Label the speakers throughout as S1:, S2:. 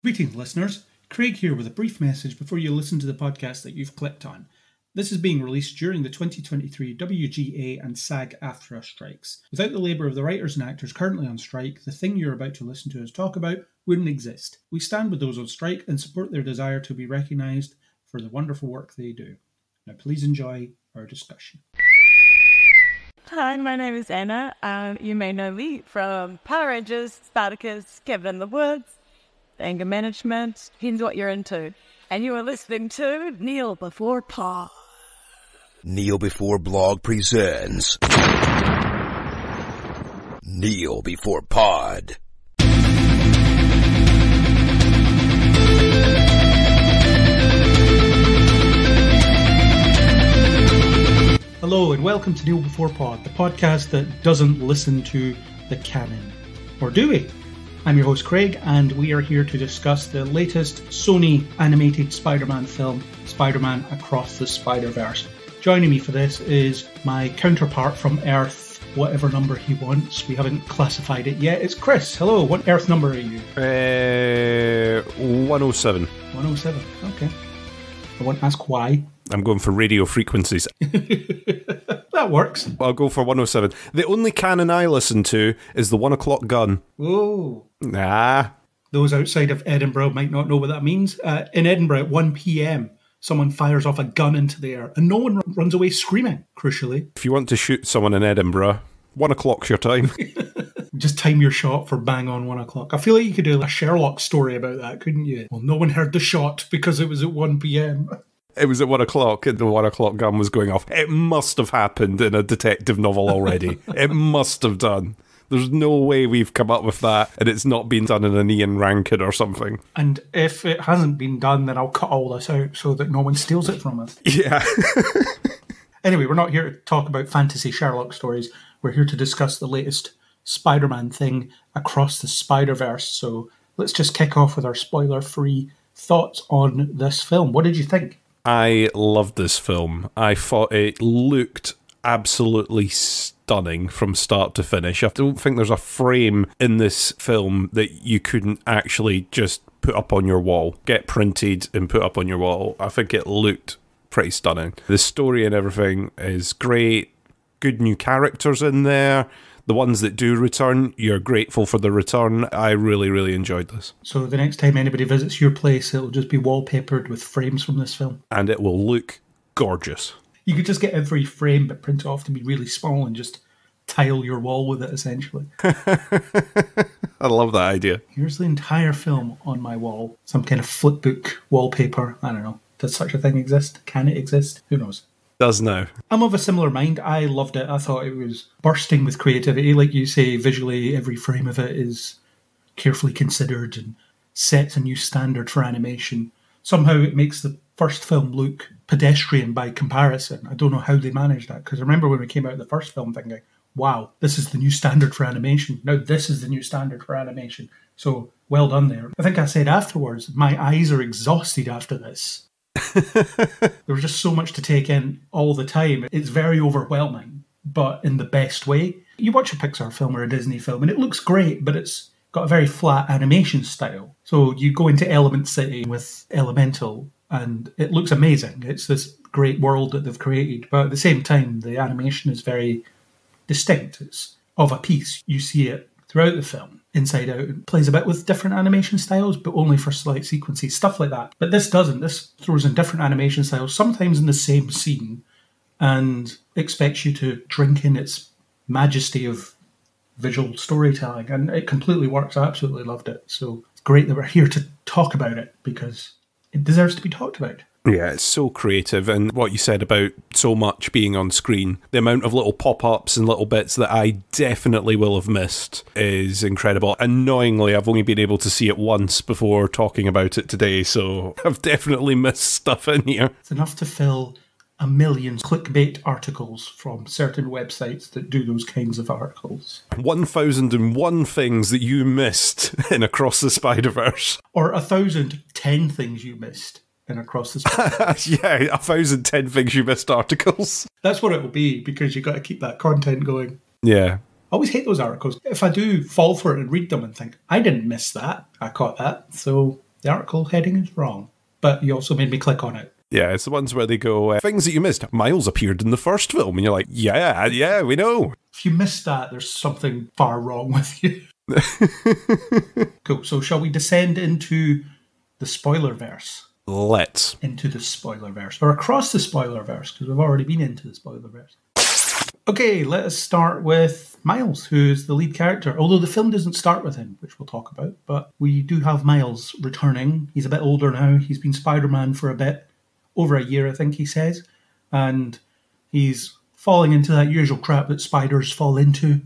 S1: Greetings, listeners. Craig here with a brief message before you listen to the podcast that you've clicked on. This is being released during the 2023 WGA and SAG-AFTRA strikes. Without the labour of the writers and actors currently on strike, the thing you're about to listen to us talk about wouldn't exist. We stand with those on strike and support their desire to be recognised for the wonderful work they do. Now please enjoy our discussion.
S2: Hi, my name is Anna. You may know me from Power Rangers, Spartacus, Kevin in the Woods, anger management, depends what you're into. And you are listening to Kneel Before Pod.
S3: Kneel Before Blog presents Kneel Before Pod.
S1: Hello and welcome to Kneel Before Pod, the podcast that doesn't listen to the canon. Or do we? I'm your host Craig, and we are here to discuss the latest Sony animated Spider-Man film, Spider-Man Across the Spider-Verse. Joining me for this is my counterpart from Earth, whatever number he wants. We haven't classified it yet. It's Chris. Hello, what Earth number are you?
S4: 107.
S1: 107, okay. I won't ask why.
S4: I'm going for radio frequencies.
S1: That works.
S4: I'll go for 107. The only canon I listen to is the 1 o'clock gun.
S1: Whoa.
S4: Nah.
S1: Those outside of Edinburgh might not know what that means. In Edinburgh at 1 p.m, someone fires off a gun into the air and no one runs away screaming, crucially.
S4: If you want to shoot someone in Edinburgh, 1 o'clock's your time.
S1: Just time your shot for bang on 1 o'clock. I feel like you could do a Sherlock story about that, couldn't you? Well, no one heard the shot because it was at 1 p.m.
S4: It was at 1 o'clock and the 1 o'clock gun was going off. It must have happened in a detective novel already. It must have done. There's no way we've come up with that and it's not been done in an Ian Rankin or something.
S1: And if it hasn't been done, then I'll cut all this out so that no one steals it from us.
S4: Yeah.
S1: Anyway, we're not here to talk about fantasy Sherlock stories. We're here to discuss the latest Spider-Man thing, Across the Spider-Verse. So let's just kick off with our spoiler-free thoughts on this film. What did you think?
S4: I loved this film. I thought it looked absolutely stunning from start to finish. I don't think there's a frame in this film that you couldn't actually just put up on your wall, get printed and put up on your wall. I think it looked pretty stunning. The story and everything is great. Good new characters in there. The ones that do return, you're grateful for the return. I really, really enjoyed this.
S1: So the next time anybody visits your place, it'll just be wallpapered with frames from this film.
S4: And it will look gorgeous.
S1: You could just get every frame but print it off to be really small and just tile your wall with it, essentially.
S4: I love that idea.
S1: Here's the entire film on my wall. Some kind of flipbook wallpaper. I don't know. Does such a thing exist? Can it exist? Who knows?
S4: Does now.
S1: I'm of a similar mind. I loved it. I thought it was bursting with creativity. Like you say, visually, every frame of it is carefully considered and sets a new standard for animation. Somehow it makes the first film look pedestrian by comparison. I don't know how they managed that, because I remember when we came out of the first film thinking, wow, this is the new standard for animation. Now this is the new standard for animation. So well done there. I think I said afterwards, my eyes are exhausted after this. There was just so much to take in all the time. It's very overwhelming, but in the best way. You watch a Pixar film or a Disney film and it looks great, but it's got a very flat animation style. So you go into Element City with Elemental and it looks amazing. It's this great world that they've created, but at the same time the animation is very distinct. It's of a piece. You see it throughout the film, inside out. It plays a bit with different animation styles, but only for select sequences, stuff like that. But this doesn't. This throws in different animation styles, sometimes in the same scene, and expects you to drink in its majesty of visual storytelling. And it completely works. I absolutely loved it. So it's great that we're here to talk about it, because it deserves to be talked about.
S4: Yeah, it's so creative, and what you said about so much being on screen, the amount of little pop-ups and little bits that I definitely will have missed is incredible. Annoyingly, I've only been able to see it once before talking about it today, so I've definitely missed stuff in here.
S1: It's enough to fill 1 million clickbait articles from certain websites that do those kinds of articles.
S4: 1001 things that you missed in Across the Spider-Verse.
S1: Or 1010 things you missed in Across the Spider-Verse.
S4: Yeah, 1010 things you missed articles.
S1: That's what it will be, because you've got to keep that content going.
S4: Yeah.
S1: I always hate those articles. If I do fall for it and read them and think, I didn't miss that, I caught that, so The article heading is wrong, but you also made me click on it.
S4: Yeah, it's the ones where they go, things that you missed. Miles appeared in the first film, and you're like, yeah, we know.
S1: If you missed that, there's something far wrong with you. Cool, so shall we descend into the spoiler-verse?
S4: Let's.
S1: Into the spoiler-verse, or across the spoiler-verse, because we've already been into the spoiler-verse. Okay, let us start with Miles, who's the lead character. Although the film doesn't start with him, which we'll talk about. But we do have Miles returning. He's a bit older now. He's been Spider-Man for a bit. Over a year, I think he says. And he's falling into that usual trap that spiders fall into.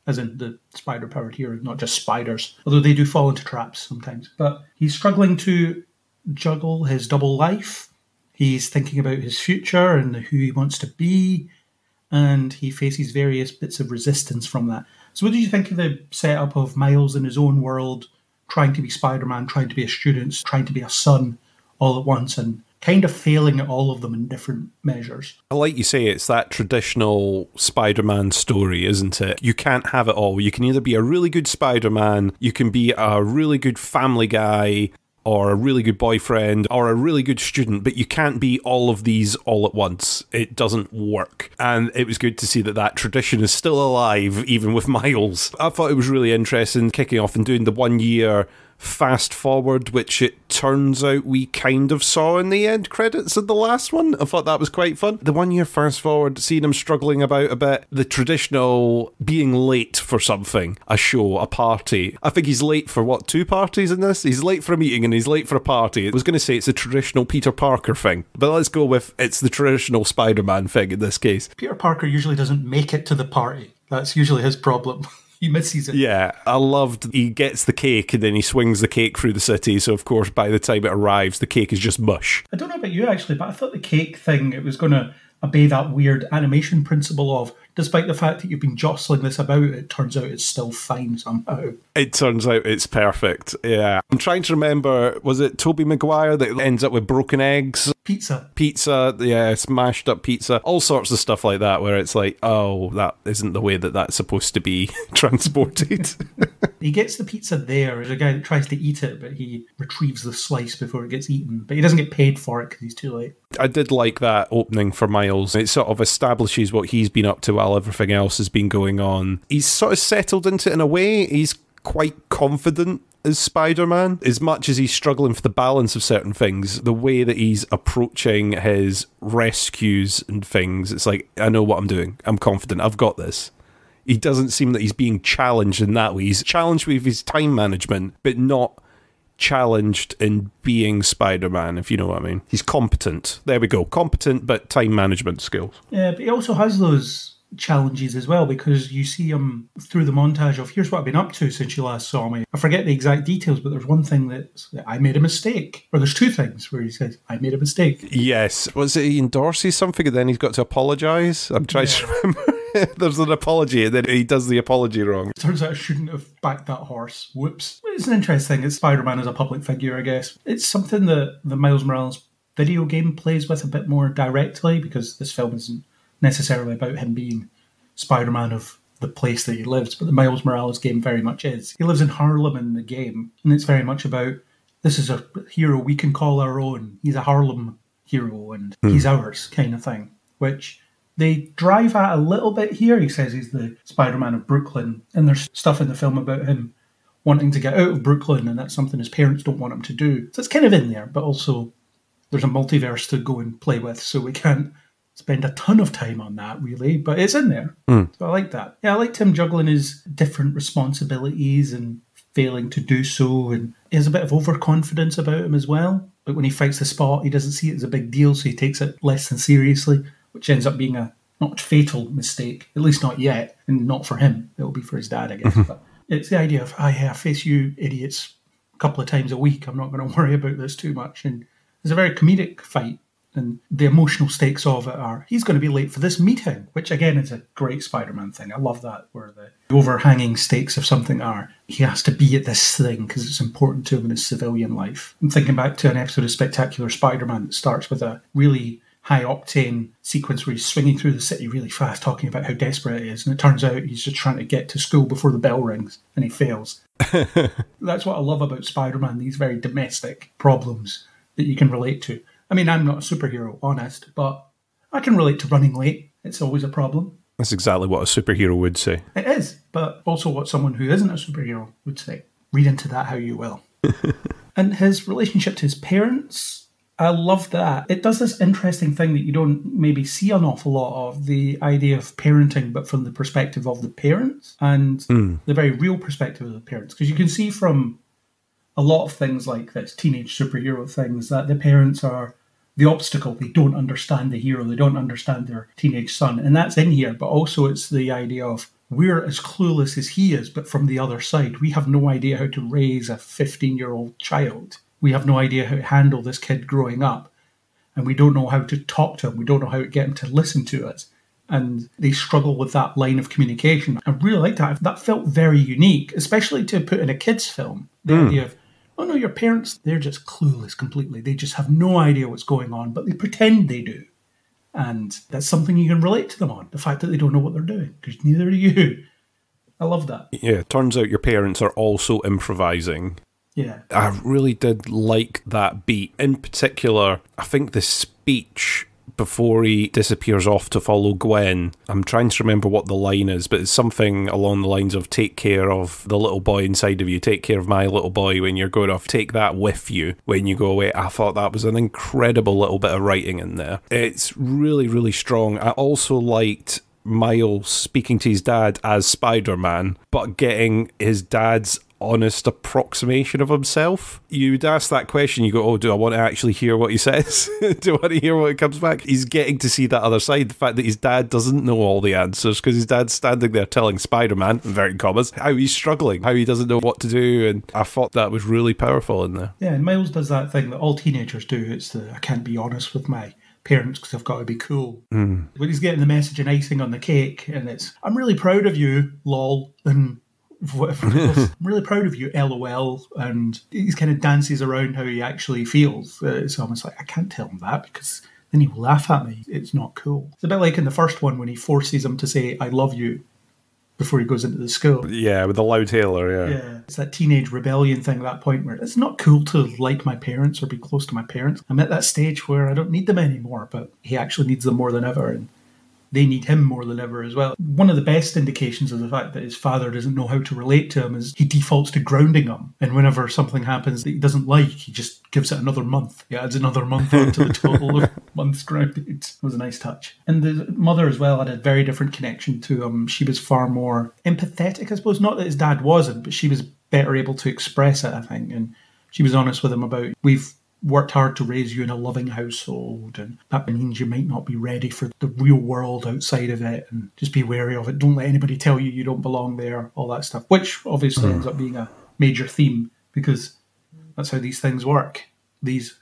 S1: As in the spider-powered hero, not just spiders. Although they do fall into traps sometimes. But he's struggling to juggle his double life. He's thinking about his future and who he wants to be. And he faces various bits of resistance from that. So what did you think of the setup of Miles in his own world, trying to be Spider-Man, trying to be a student, trying to be a son all at once, and kind of failing at all of them in different measures?
S4: Like you say, it's that traditional Spider-Man story, isn't it? You can't have it all. You can either be a really good Spider-Man, you can be a really good family guy, or a really good boyfriend, or a really good student, but you can't be all of these all at once. It doesn't work. And it was good to see that that tradition is still alive, even with Miles. I thought it was really interesting kicking off and doing the 1 year fast forward, which it turns out we kind of saw in the end credits of the last one. I thought that was quite fun. The 1 year fast forward, seeing him struggling about a bit, the traditional being late for something, a show, a party. I think he's late for, what, 2 parties in this? He's late for a meeting and he's late for a party. I was going to say it's a traditional Peter Parker thing, but let's go with it's the traditional Spider-Man thing in this case.
S1: Peter Parker usually doesn't make it to the party. That's usually his problem. He misses it.
S4: Yeah, I loved he gets the cake and then he swings the cake through the city, so of course by the time it arrives the cake is just mush.
S1: I don't know about you actually, but I thought the cake thing, it was going to obey that weird animation principle of, despite the fact that you've been jostling this about, it turns out it's still fine somehow.
S4: It turns out it's perfect, yeah. I'm trying to remember, was it Tobey Maguire that ends up with broken eggs? Pizza, yeah, smashed up pizza. All sorts of stuff like that where it's like, oh, that isn't the way that that's supposed to be transported.
S1: He gets the pizza there. There's a guy that tries to eat it, but he retrieves the slice before it gets eaten. But he doesn't get paid for it because he's too late.
S4: I did like that opening for Miles. It sort of establishes what he's been up to while everything else has been going on. He's sort of settled into it in a way. He's quite confident as Spider-Man. As much as he's struggling for the balance of certain things, the way that he's approaching his rescues and things, it's like, I know what I'm doing. I'm confident. I've got this. He doesn't seem that he's being challenged in that way. He's challenged with his time management, but not challenged in being Spider-Man, if you know what I mean. He's competent. There we go. Competent, but time management skills. Yeah,
S1: but he also has those challenges as well, because you see him through the montage of here's what I've been up to since you last saw me. I forget the exact details, but there's one thing that I made a mistake, or there's 2 things where he says I made a mistake.
S4: Yes, was it he endorses something and then he's got to apologise? I'm trying to remember. There's an apology and then he does the apology wrong.
S1: Turns out I shouldn't have backed that horse. Whoops. It's an interesting thing. It's Spider-Man as a public figure, I guess. It's something that the Miles Morales video game plays with a bit more directly, because this film isn't necessarily about him being Spider-Man of the place that he lives, but the Miles Morales game very much is. He lives in Harlem in the game, and it's very much about, this is a hero we can call our own. He's a Harlem hero, and he's ours, kind of thing, which they drive at a little bit here. He says he's the Spider-Man of Brooklyn, and there's stuff in the film about him wanting to get out of Brooklyn, and that's something his parents don't want him to do. So it's kind of in there, but also there's a multiverse to go and play with, so we can't spend a ton of time on that, really, but it's in there. So I like that. Yeah, I liked him juggling his different responsibilities and failing to do so, and he has a bit of overconfidence about him as well. But when he fights the Spot, he doesn't see it as a big deal, so he takes it less than seriously, which ends up being a not fatal mistake, at least not yet, and not for him. It'll be for his dad, I guess. But it's the idea of, I face you idiots a couple of times a week. I'm not going to worry about this too much. And it's a very comedic fight. And the emotional stakes of it are, he's going to be late for this meeting, which again is a great Spider-Man thing. I love that, where the overhanging stakes of something are, he has to be at this thing because it's important to him in his civilian life. I'm thinking back to an episode of Spectacular Spider-Man that starts with a really high-octane sequence where he's swinging through the city really fast, talking about how desperate he is, and it turns out he's just trying to get to school before the bell rings, and he fails. That's what I love about Spider-Man, these very domestic problems that you can relate to. I mean, I'm not a superhero, honest, but I can relate to running late. It's always a problem.
S4: That's exactly what a superhero would say.
S1: It is, but also what someone who isn't a superhero would say. Read into that how you will. And his relationship to his parents, I love that. It does this interesting thing that you don't maybe see an awful lot of, the idea of parenting, but from the perspective of the parents and the very real perspective of the parents. Because you can see from a lot of things like this, teenage superhero things, that the parents are the obstacle. They don't understand the hero. They don't understand their teenage son. And that's in here, but also it's the idea of we're as clueless as he is, but from the other side. We have no idea how to raise a 15-year-old child. We have no idea how to handle this kid growing up. And we don't know how to talk to him. We don't know how to get him to listen to us. And they struggle with that line of communication. I really like that. That felt very unique, especially to put in a kid's film. The idea of, oh no, your parents, they're just clueless completely. They just have no idea what's going on, but they pretend they do. And that's something you can relate to them on, the fact that they don't know what they're doing, because neither do you. I love that.
S4: Yeah, turns out your parents are also improvising.
S1: Yeah.
S4: I really did like that beat. In particular, I think the speech before he disappears off to follow Gwen, I'm trying to remember what the line is, but it's something along the lines of take care of the little boy inside of you, take care of my little boy when you're going off, take that with you when you go away. I thought that was an incredible little bit of writing in there. It's really, really strong. I also liked Miles speaking to his dad as Spider-Man, but getting his dad's honest approximation of himself. You'd ask that question, you go, oh, do I want to actually hear what he says? Do I want to hear what comes back? He's getting to see that other side, the fact that his dad doesn't know all the answers, because his dad's standing there telling Spider-Man, inverted commas, how he's struggling, how he doesn't know what to do, and I thought that was really powerful in there.
S1: Yeah, and Miles does that thing that all teenagers do. It's the, I can't be honest with my parents because I've got to be cool. When he's getting the message and icing on the cake, and it's, I'm really proud of you, lol, and whatever it was. I'm really proud of you, LOL, and he kind of dances around how he actually feels. It's almost like, I can't tell him that because then he will laugh at me. It's not cool. It's a bit like in the first one when he forces him to say, I love you, before he goes into the school.
S4: Yeah, with the loud hailer, yeah.
S1: Yeah, it's that teenage rebellion thing at that point where it's not cool to like my parents or be close to my parents. I'm at that stage where I don't need them anymore, but he actually needs them more than ever, and they need him more than ever as well. One of the best indications of the fact that his father doesn't know how to relate to him is he defaults to grounding him. And whenever something happens that he doesn't like, he just gives it another month. He adds another month onto the total of months grounded. It was a nice touch. And the mother as well had a very different connection to him. She was far more empathetic, I suppose. Not that his dad wasn't, but she was better able to express it, I think. And she was honest with him about, we've worked hard to raise you in a loving household, and that means you might not be ready for the real world outside of it, and just be wary of it. Don't let anybody tell you you don't belong there, all that stuff, which obviously ends up being a major theme because that's how these things work. These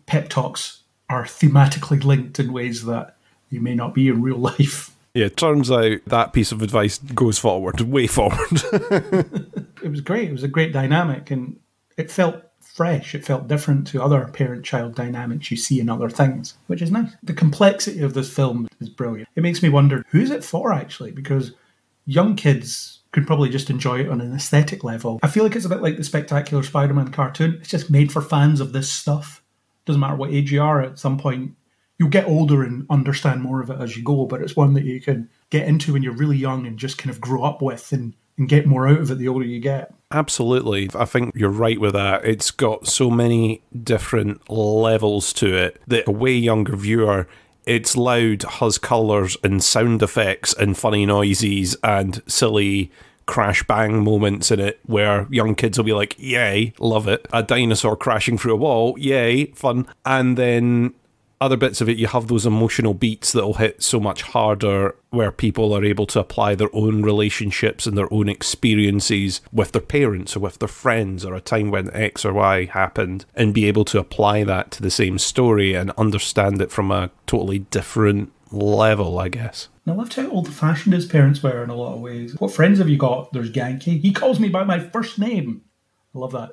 S1: pep talks are thematically linked in ways that you may not be in real life.
S4: Yeah, it turns out that piece of advice goes forward, way forward.
S1: It was great. It was a great dynamic, and it felt fresh. It felt different to other parent-child dynamics you see in other things, which is nice. The complexity of this film is brilliant. It makes me wonder, who's it for, actually? Because young kids could probably just enjoy it on an aesthetic level. I feel like it's a bit like the Spectacular Spider-Man cartoon. It's just made for fans of this stuff. Doesn't matter what age you are, at some point you'll get older and understand more of it as you go, but it's one that you can get into when you're really young and just kind of grow up with and get more out of it the older you get.
S4: Absolutely. I think you're right with that. It's got so many different levels to it that a way younger viewer, it's loud, has colours and sound effects and funny noises and silly crash bang moments in it where young kids will be like, yay, love it. A dinosaur crashing through a wall, yay, fun. And then other bits of it, you have those emotional beats that'll hit so much harder where people are able to apply their own relationships and their own experiences with their parents or with their friends or a time when X or Y happened and be able to apply that to the same story and understand it from a totally different level, I guess.
S1: I loved how old-fashioned his parents were in a lot of ways. What friends have you got? There's Yankee. He calls me by my first name. I love that.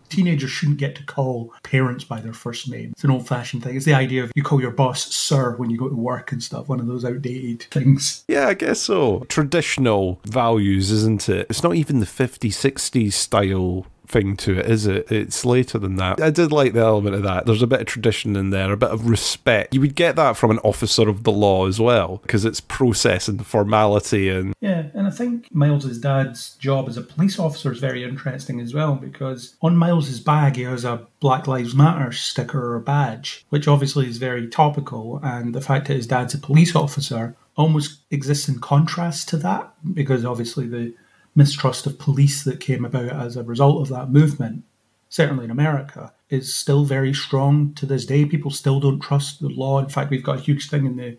S1: Teenagers shouldn't get to call parents by their first name. It's an old-fashioned thing. It's the idea of you call your boss sir when you go to work and stuff, one of those outdated things.
S4: Yeah, I guess so. Traditional values, isn't it? It's not even the 50s, 60s style thing to it, is it? It's later than that. I did like the element of that. There's a bit of tradition in there, a bit of respect. You would get that from an officer of the law as well, because it's process and formality and...
S1: Yeah, and I think Miles's dad's job as a police officer is very interesting as well, because on Miles's bag he has a Black Lives Matter sticker or badge, which obviously is very topical, and the fact that his dad's a police officer almost exists in contrast to that, because obviously the mistrust of police that came about as a result of that movement, certainly in America, is still very strong to this day. People still don't trust the law. In fact, we've got a huge thing in the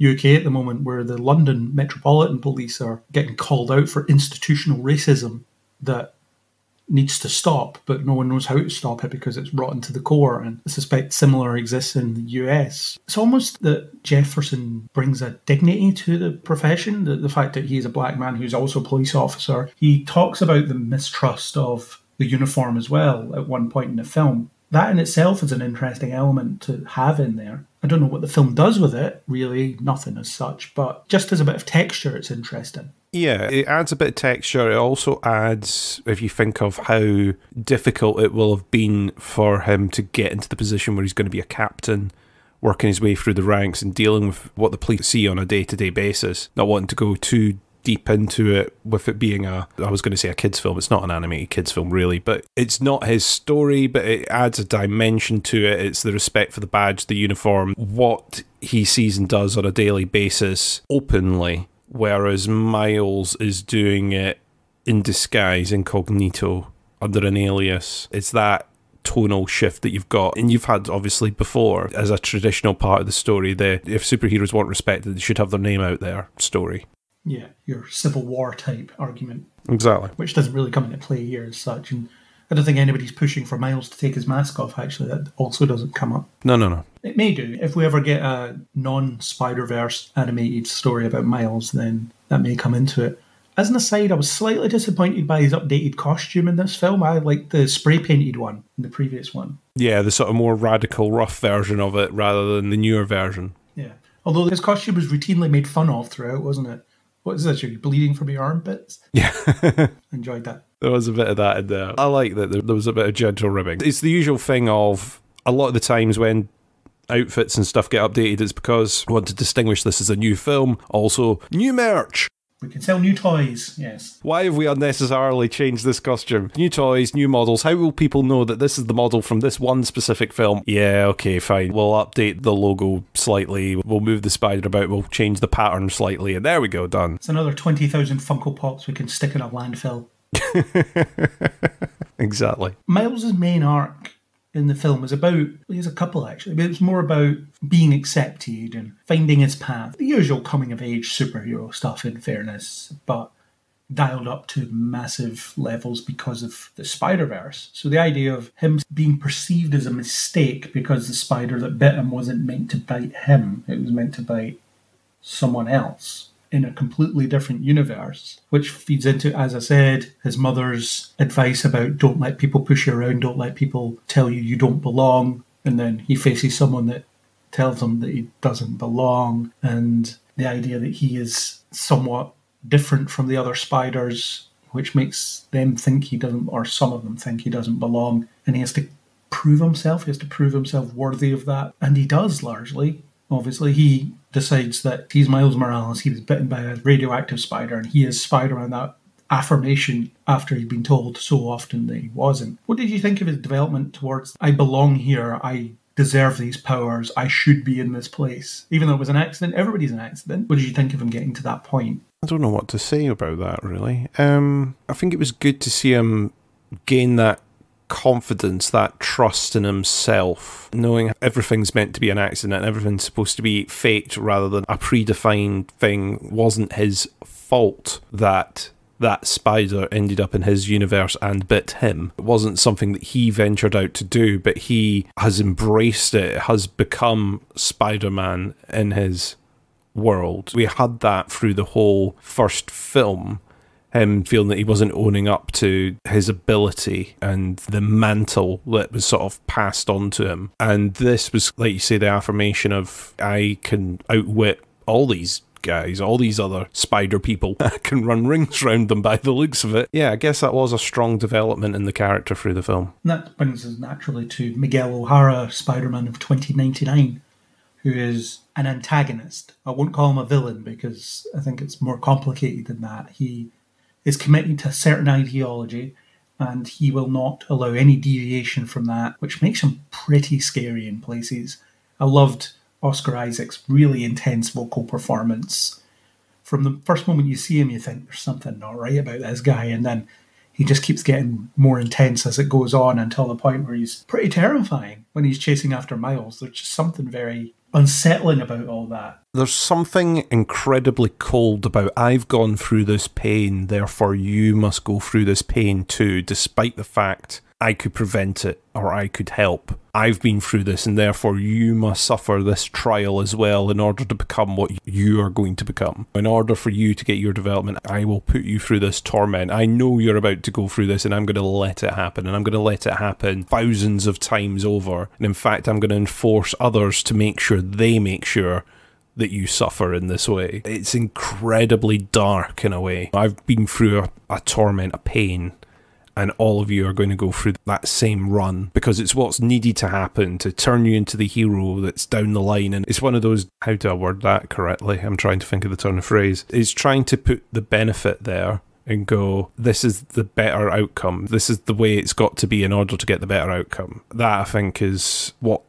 S1: UK at the moment where the London Metropolitan Police are getting called out for institutional racism that needs to stop, but no one knows how to stop it because it's rotten to the core, and I suspect similar exists in the US. It's almost that Jefferson brings a dignity to the profession, the fact that he's a black man who's also a police officer. He talks about the mistrust of the uniform as well at one point in the film. That in itself is an interesting element to have in there. I don't know what the film does with it, really, nothing as such, but just as a bit of texture, it's interesting.
S4: Yeah, it adds a bit of texture. It also adds, if you think of how difficult it will have been for him to get into the position where he's going to be a captain, working his way through the ranks and dealing with what the police see on a day-to-day basis, not wanting to go too deep into it with it being I was going to say a kids film. It's not an animated kids film really, but it's not his story, but it adds a dimension to it. It's the respect for the badge, the uniform, what he sees and does on a daily basis openly, whereas Miles is doing it in disguise, incognito, under an alias. It's that tonal shift that you've got, and you've had obviously before as a traditional part of the story, the if superheroes want respect, they should have their name out there story.
S1: Yeah, your Civil War type argument.
S4: Exactly.
S1: Which doesn't really come into play here as such. And I don't think anybody's pushing for Miles to take his mask off, actually. That also doesn't come up.
S4: No.
S1: It may do. If we ever get a non-Spider-Verse animated story about Miles, then that may come into it. As an aside, I was slightly disappointed by his updated costume in this film. I liked the spray-painted one in the previous one.
S4: Yeah, the sort of more radical, rough version of it rather than the newer version.
S1: Yeah. Although his costume was routinely made fun of throughout, wasn't it? What is this? You're bleeding from your armpits?
S4: Yeah.
S1: Enjoyed that.
S4: There was a bit of that in there. I like that there was a bit of gentle ribbing. It's the usual thing of a lot of the times when outfits and stuff get updated, it's because we want to distinguish this as a new film. Also, new merch.
S1: We can sell new toys, yes.
S4: Why have we unnecessarily changed this costume? New toys, new models. How will people know that this is the model from this one specific film? Yeah, okay, fine. We'll update the logo slightly. We'll move the spider about. We'll change the pattern slightly. And there we go, done.
S1: It's another 20,000 Funko Pops we can stick in a landfill.
S4: Exactly.
S1: Miles's main arc in the film is about, he has a couple actually, but it's more about being accepted and finding his path. The usual coming-of-age superhero stuff, in fairness, but dialed up to massive levels because of the Spider-Verse. So the idea of him being perceived as a mistake because the spider that bit him wasn't meant to bite him, it was meant to bite someone else in a completely different universe, which feeds into, as I said, his mother's advice about don't let people push you around, don't let people tell you you don't belong, and then he faces someone that tells him that he doesn't belong, and the idea that he is somewhat different from the other spiders, which makes them think he doesn't, or some of them think he doesn't belong, and he has to prove himself worthy of that, and he does largely. Obviously, he decides that he's Miles Morales, he was bitten by a radioactive spider, and he is Spider-Man. That affirmation after he'd been told so often that he wasn't. What did you think of his development towards, I belong here, I deserve these powers, I should be in this place? Even though it was an accident, everybody's an accident. What did you think of him getting to that point?
S4: I don't know what to say about that, really. I think it was good to see him gain that confidence, that trust in himself, knowing everything's meant to be an accident, everything's supposed to be fate rather than a predefined thing. Wasn't his fault that that spider ended up in his universe and bit him. It wasn't something that he ventured out to do, but he has embraced it, has become Spider-Man in his world. We had that through the whole first film. him feeling that he wasn't owning up to his ability and the mantle that was sort of passed on to him. And this was, like you say, the affirmation of, I can outwit all these guys, all these other spider people. I can run rings around them by the looks of it. Yeah, I guess that was a strong development in the character through the film.
S1: And that brings us naturally to Miguel O'Hara, Spider-Man of 2099, who is an antagonist. I won't call him a villain because I think it's more complicated than that. He is committed to a certain ideology and he will not allow any deviation from that, which makes him pretty scary in places. I loved Oscar Isaac's really intense vocal performance. From the first moment you see him, you think there's something not right about this guy, and then he just keeps getting more intense as it goes on until the point where he's pretty terrifying when he's chasing after Miles. There's just something very unsettling about all that.
S4: There's something incredibly cold about, I've gone through this pain, therefore you must go through this pain too, despite the fact I could prevent it or I could help. I've been through this and therefore you must suffer this trial as well in order to become what you are going to become. In order for you to get your development, I will put you through this torment. I know you're about to go through this and I'm going to let it happen, and I'm going to let it happen thousands of times over. And in fact, I'm going to enforce others to make sure they make sure that you suffer in this way. It's incredibly dark in a way. I've been through a torment, a pain, and all of you are going to go through that same run because it's what's needed to happen to turn you into the hero that's down the line. And it's one of those, how do I word that correctly? I'm trying to think of the turn of phrase. It's trying to put the benefit there and go, this is the better outcome. This is the way it's got to be in order to get the better outcome. That, I think, is what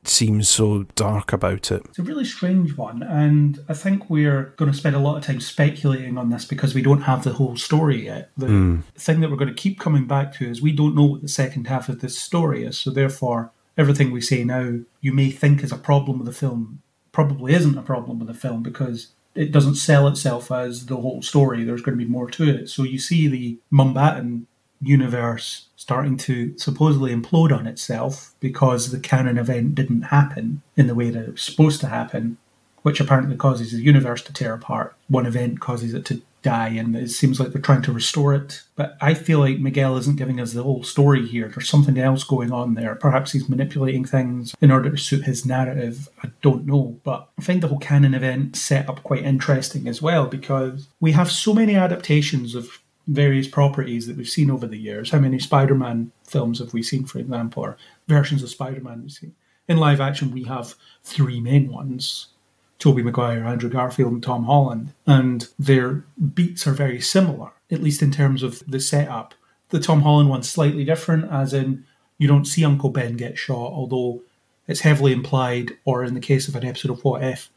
S4: seems so dark about it.
S1: It's a really strange one, and I think we're going to spend a lot of time speculating on this because we don't have the whole story yet. The thing that we're going to keep coming back to is we don't know what the second half of this story is, so therefore everything we say now you may think is a problem with the film probably isn't a problem with the film because it doesn't sell itself as the whole story. There's going to be more to it. So you see the Mumbattan universe starting to supposedly implode on itself because the canon event didn't happen in the way that it was supposed to happen, which apparently causes the universe to tear apart. One event causes it to die, and it seems like they're trying to restore it. But I feel like Miguel isn't giving us the whole story here. There's something else going on there. Perhaps he's manipulating things in order to suit his narrative. I don't know. But I find the whole canon event set up quite interesting as well because we have so many adaptations of various properties that we've seen over the years. How many Spider-Man films have we seen, for example, or versions of Spider-Man we've seen? In live action, we have three main ones: Tobey Maguire, Andrew Garfield, and Tom Holland. And their beats are very similar, at least in terms of the setup. The Tom Holland one's slightly different, as in you don't see Uncle Ben get shot, although it's heavily implied, or in the case of an episode of What If,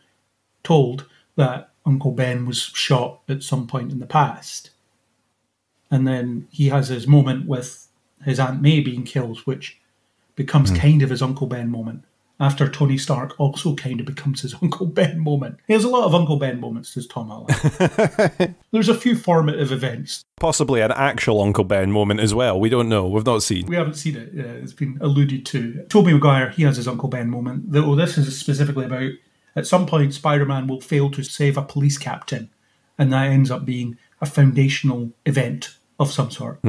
S1: told that Uncle Ben was shot at some point in the past. And then he has his moment with his Aunt May being killed, which becomes kind of his Uncle Ben moment. After Tony Stark also kind of becomes his Uncle Ben moment. He has a lot of Uncle Ben moments, does Tom Holland. There's a few formative events.
S4: Possibly an actual Uncle Ben moment as well. We don't know. We've not seen.
S1: We haven't seen it. It's been alluded to. Tobey Maguire, he has his Uncle Ben moment. Though this is specifically about, at some point, Spider-Man will fail to save a police captain. And that ends up being a foundational event of some sort.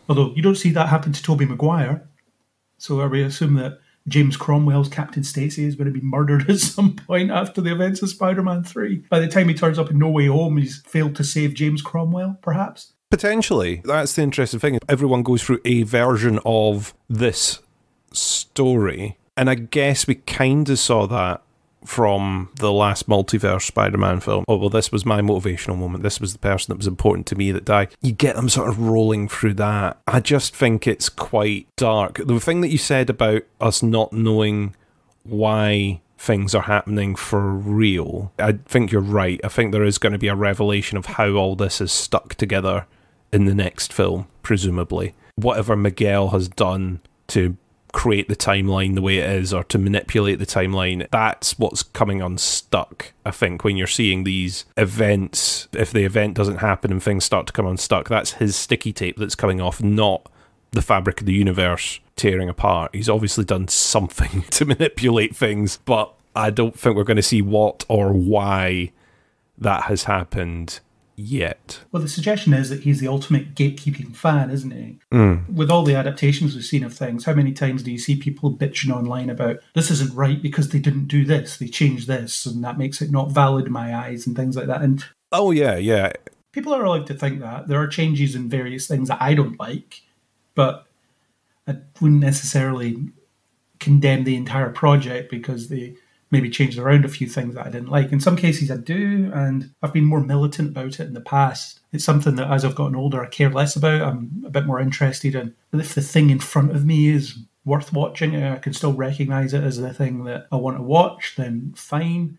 S1: Although you don't see that happen to Tobey Maguire. So we assume that James Cromwell's Captain Stacy is going to be murdered at some point after the events of Spider-Man 3. By the time he turns up in No Way Home, he's failed to save James Cromwell, perhaps?
S4: Potentially. That's the interesting thing. Everyone goes through a version of this story. And I guess we kind of saw that from the last multiverse Spider-Man film. Oh, well, this was my motivational moment. This was the person that was important to me that died. You get them sort of rolling through that. I just think it's quite dark. The thing that you said about us not knowing why things are happening for real, I think you're right. I think there is going to be a revelation of how all this is stuck together in the next film, presumably. Whatever Miguel has done to create the timeline the way it is, or to manipulate the timeline, that's what's coming unstuck. I think when you're seeing these events, if the event doesn't happen and things start to come unstuck, that's his sticky tape that's coming off, not the fabric of the universe tearing apart. He's obviously done something to manipulate things, but I don't think we're going to see what or why that has happened yet.
S1: Well, the suggestion is that he's the ultimate gatekeeping fan, isn't he? With all the adaptations we've seen of things, how many times do you see people bitching online about this isn't right because they didn't do this, they changed this, and that makes it not valid in my eyes, and things like that. And
S4: oh, yeah.
S1: people are allowed to think that. There are changes in various things that I don't like, but I wouldn't necessarily condemn the entire project because they maybe changed around a few things that I didn't like. In some cases I do, and I've been more militant about it in the past. It's something that as I've gotten older I care less about. I'm a bit more interested in if the thing in front of me is worth watching and I can still recognise it as the thing that I want to watch, then fine.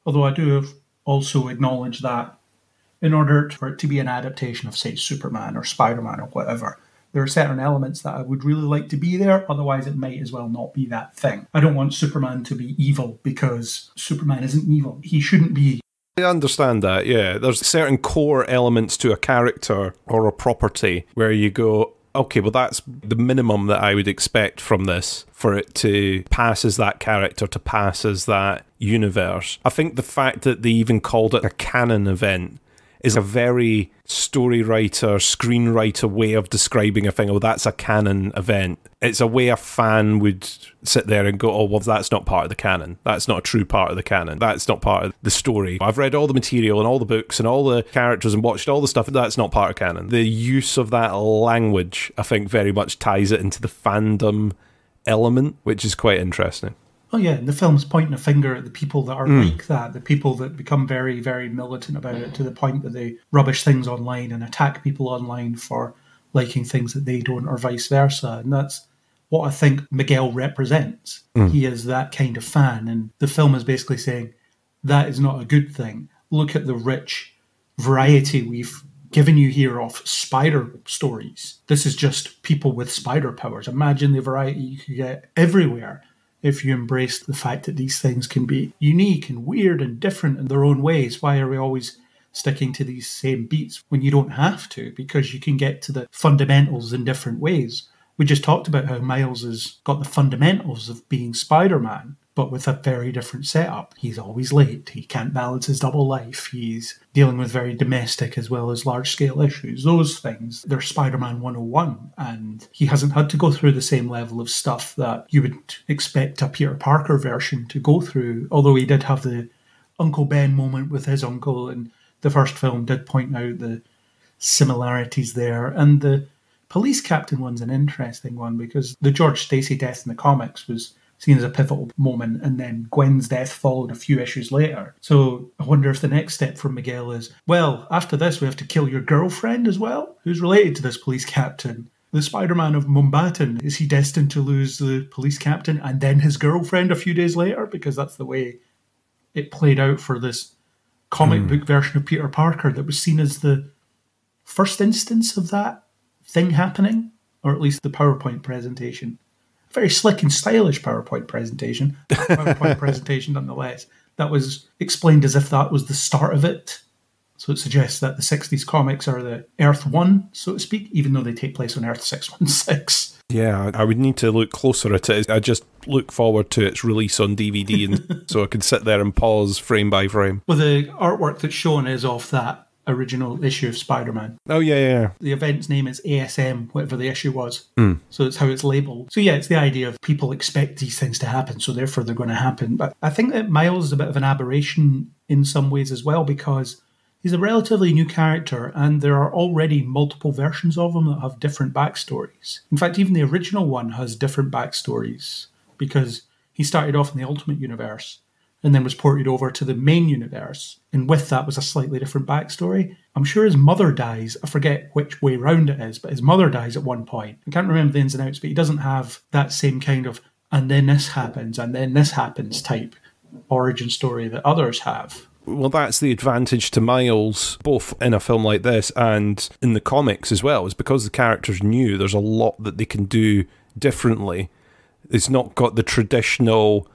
S1: Although I do also acknowledge that in order for it to be an adaptation of, say, Superman or Spider-Man or whatever, there are certain elements that I would really like to be there, otherwise it might as well not be that thing. I don't want Superman to be evil because Superman isn't evil. He shouldn't be.
S4: I understand that, yeah. There's certain core elements to a character or a property where you go, okay, well that's the minimum that I would expect from this for it to pass as that character, to pass as that universe. I think the fact that they even called it a canon event is a very story writer, screenwriter way of describing a thing. Oh, that's a canon event. It's a way a fan would sit there and go, oh, well, that's not part of the canon. That's not a true part of the canon. That's not part of the story. I've read all the material and all the books and all the characters and watched all the stuff. That's not part of canon. The use of that language, I think, very much ties it into the fandom element, which is quite interesting.
S1: Oh yeah, and the film's pointing a finger at the people that are like that, the people that become very, very militant about it to the point that they rubbish things online and attack people online for liking things that they don't, or vice versa. And that's what I think Miguel represents. He is that kind of fan, and the film is basically saying that is not a good thing. Look at the rich variety we've given you here of spider stories. This is just people with spider powers. Imagine the variety you could get everywhere if you embrace the fact that these things can be unique and weird and different in their own ways. Why are we always sticking to these same beats when you don't have to? Because you can get to the fundamentals in different ways. We just talked about how Miles has got the fundamentals of being Spider-Man, but with a very different setup. He's always late. He can't balance his double life. He's dealing with very domestic as well as large-scale issues. Those things, they're Spider-Man 101, and he hasn't had to go through the same level of stuff that you would expect a Peter Parker version to go through, although he did have the Uncle Ben moment with his uncle, and the first film did point out the similarities there. And the police captain one's an interesting one, because the George Stacy death in the comics was seen as a pivotal moment, and then Gwen's death followed a few issues later. So I wonder if the next step from Miguel is, well, after this we have to kill your girlfriend as well, who's related to this police captain. The Spider-Man of Mumbattan, is he destined to lose the police captain and then his girlfriend a few days later? Because that's the way it played out for this comic book version of Peter Parker that was seen as the first instance of that thing happening, or at least the PowerPoint presentation. Very slick and stylish PowerPoint presentation nonetheless. That was explained as if that was the start of it. So it suggests that the 60s comics are the Earth 1, so to speak, even though they take place on Earth 616.
S4: Yeah, I would need to look closer at it. I just look forward to its release on DVD and so I can sit there and pause frame by frame.
S1: Well, the artwork that's shown is off that original issue of Spider-Man.
S4: Oh, yeah.
S1: The event's name is ASM, whatever the issue was. So it's how it's labelled. So yeah, it's the idea of people expect these things to happen, so therefore they're going to happen. But I think that Miles is a bit of an aberration in some ways as well, because he's a relatively new character and there are already multiple versions of him that have different backstories. In fact, even the original one has different backstories, because he started off in the Ultimate Universe and then was ported over to the main universe. And with that was a slightly different backstory. I'm sure his mother dies. I forget which way round it is, but his mother dies at one point. I can't remember the ins and outs, but he doesn't have that same kind of, and then this happens, and then this happens type origin story that others have.
S4: Well, that's the advantage to Miles, both in a film like this and in the comics as well, is because the character's new, there's a lot that they can do differently. It's not got the traditional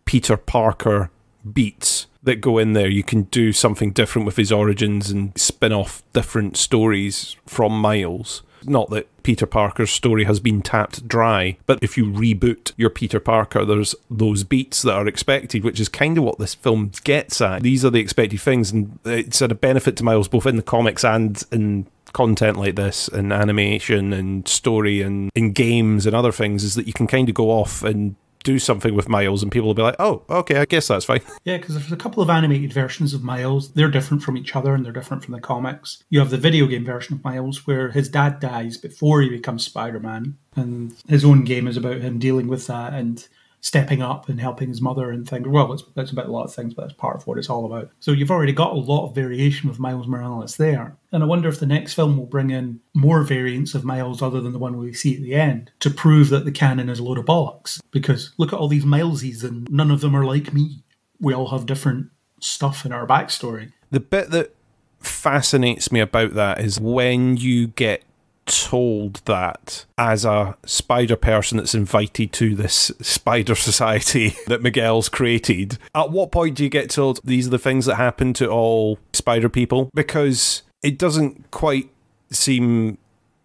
S4: Peter Parker beats that go in there. You can do something different with his origins and spin off different stories from Miles. Not that Peter Parker's story has been tapped dry, but if you reboot your Peter Parker, there's those beats that are expected, which is kind of what this film gets at. These are the expected things, and it's a benefit to Miles both in the comics and in content like this, and animation and story and in games and other things, is that you can kind of go off and do something with Miles and people will be like, oh, okay, I guess that's fine.
S1: Yeah, because there's a couple of animated versions of Miles. They're different from each other and they're different from the comics. You have the video game version of Miles where his dad dies before he becomes Spider-Man, and his own game is about him dealing with that and stepping up and helping his mother and things. Well, it's about a lot of things, but that's part of what it's all about. So you've already got a lot of variation with Miles Morales there. And I wonder if the next film will bring in more variants of Miles other than the one we see at the end to prove that the canon is a load of bollocks. Because look at all these Milesies and none of them are like me. We all have different stuff in our backstory.
S4: The bit that fascinates me about that is when you get told that as a spider person that's invited to this spider society that Miguel's created, at what point do you get told these are the things that happen to all spider people? Because it doesn't quite seem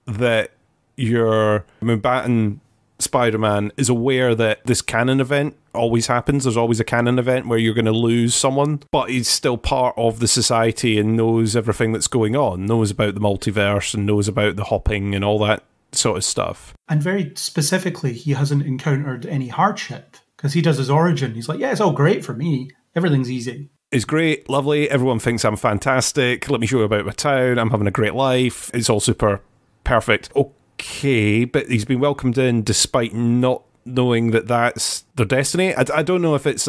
S4: that your Mumbattan Spider-Man is aware that this canon event always happens. There's always a canon event where you're going to lose someone, but he's still part of the society and knows everything that's going on, knows about the multiverse and knows about the hopping and all that sort of stuff.
S1: And very specifically, he hasn't encountered any hardship because he does his origin. He's like, yeah, it's all great for me. Everything's easy.
S4: It's great, lovely. Everyone thinks I'm fantastic. Let me show you about my town. I'm having a great life. It's all super perfect. Okay, but he's been welcomed in despite not knowing that that's their destiny. I don't know if it's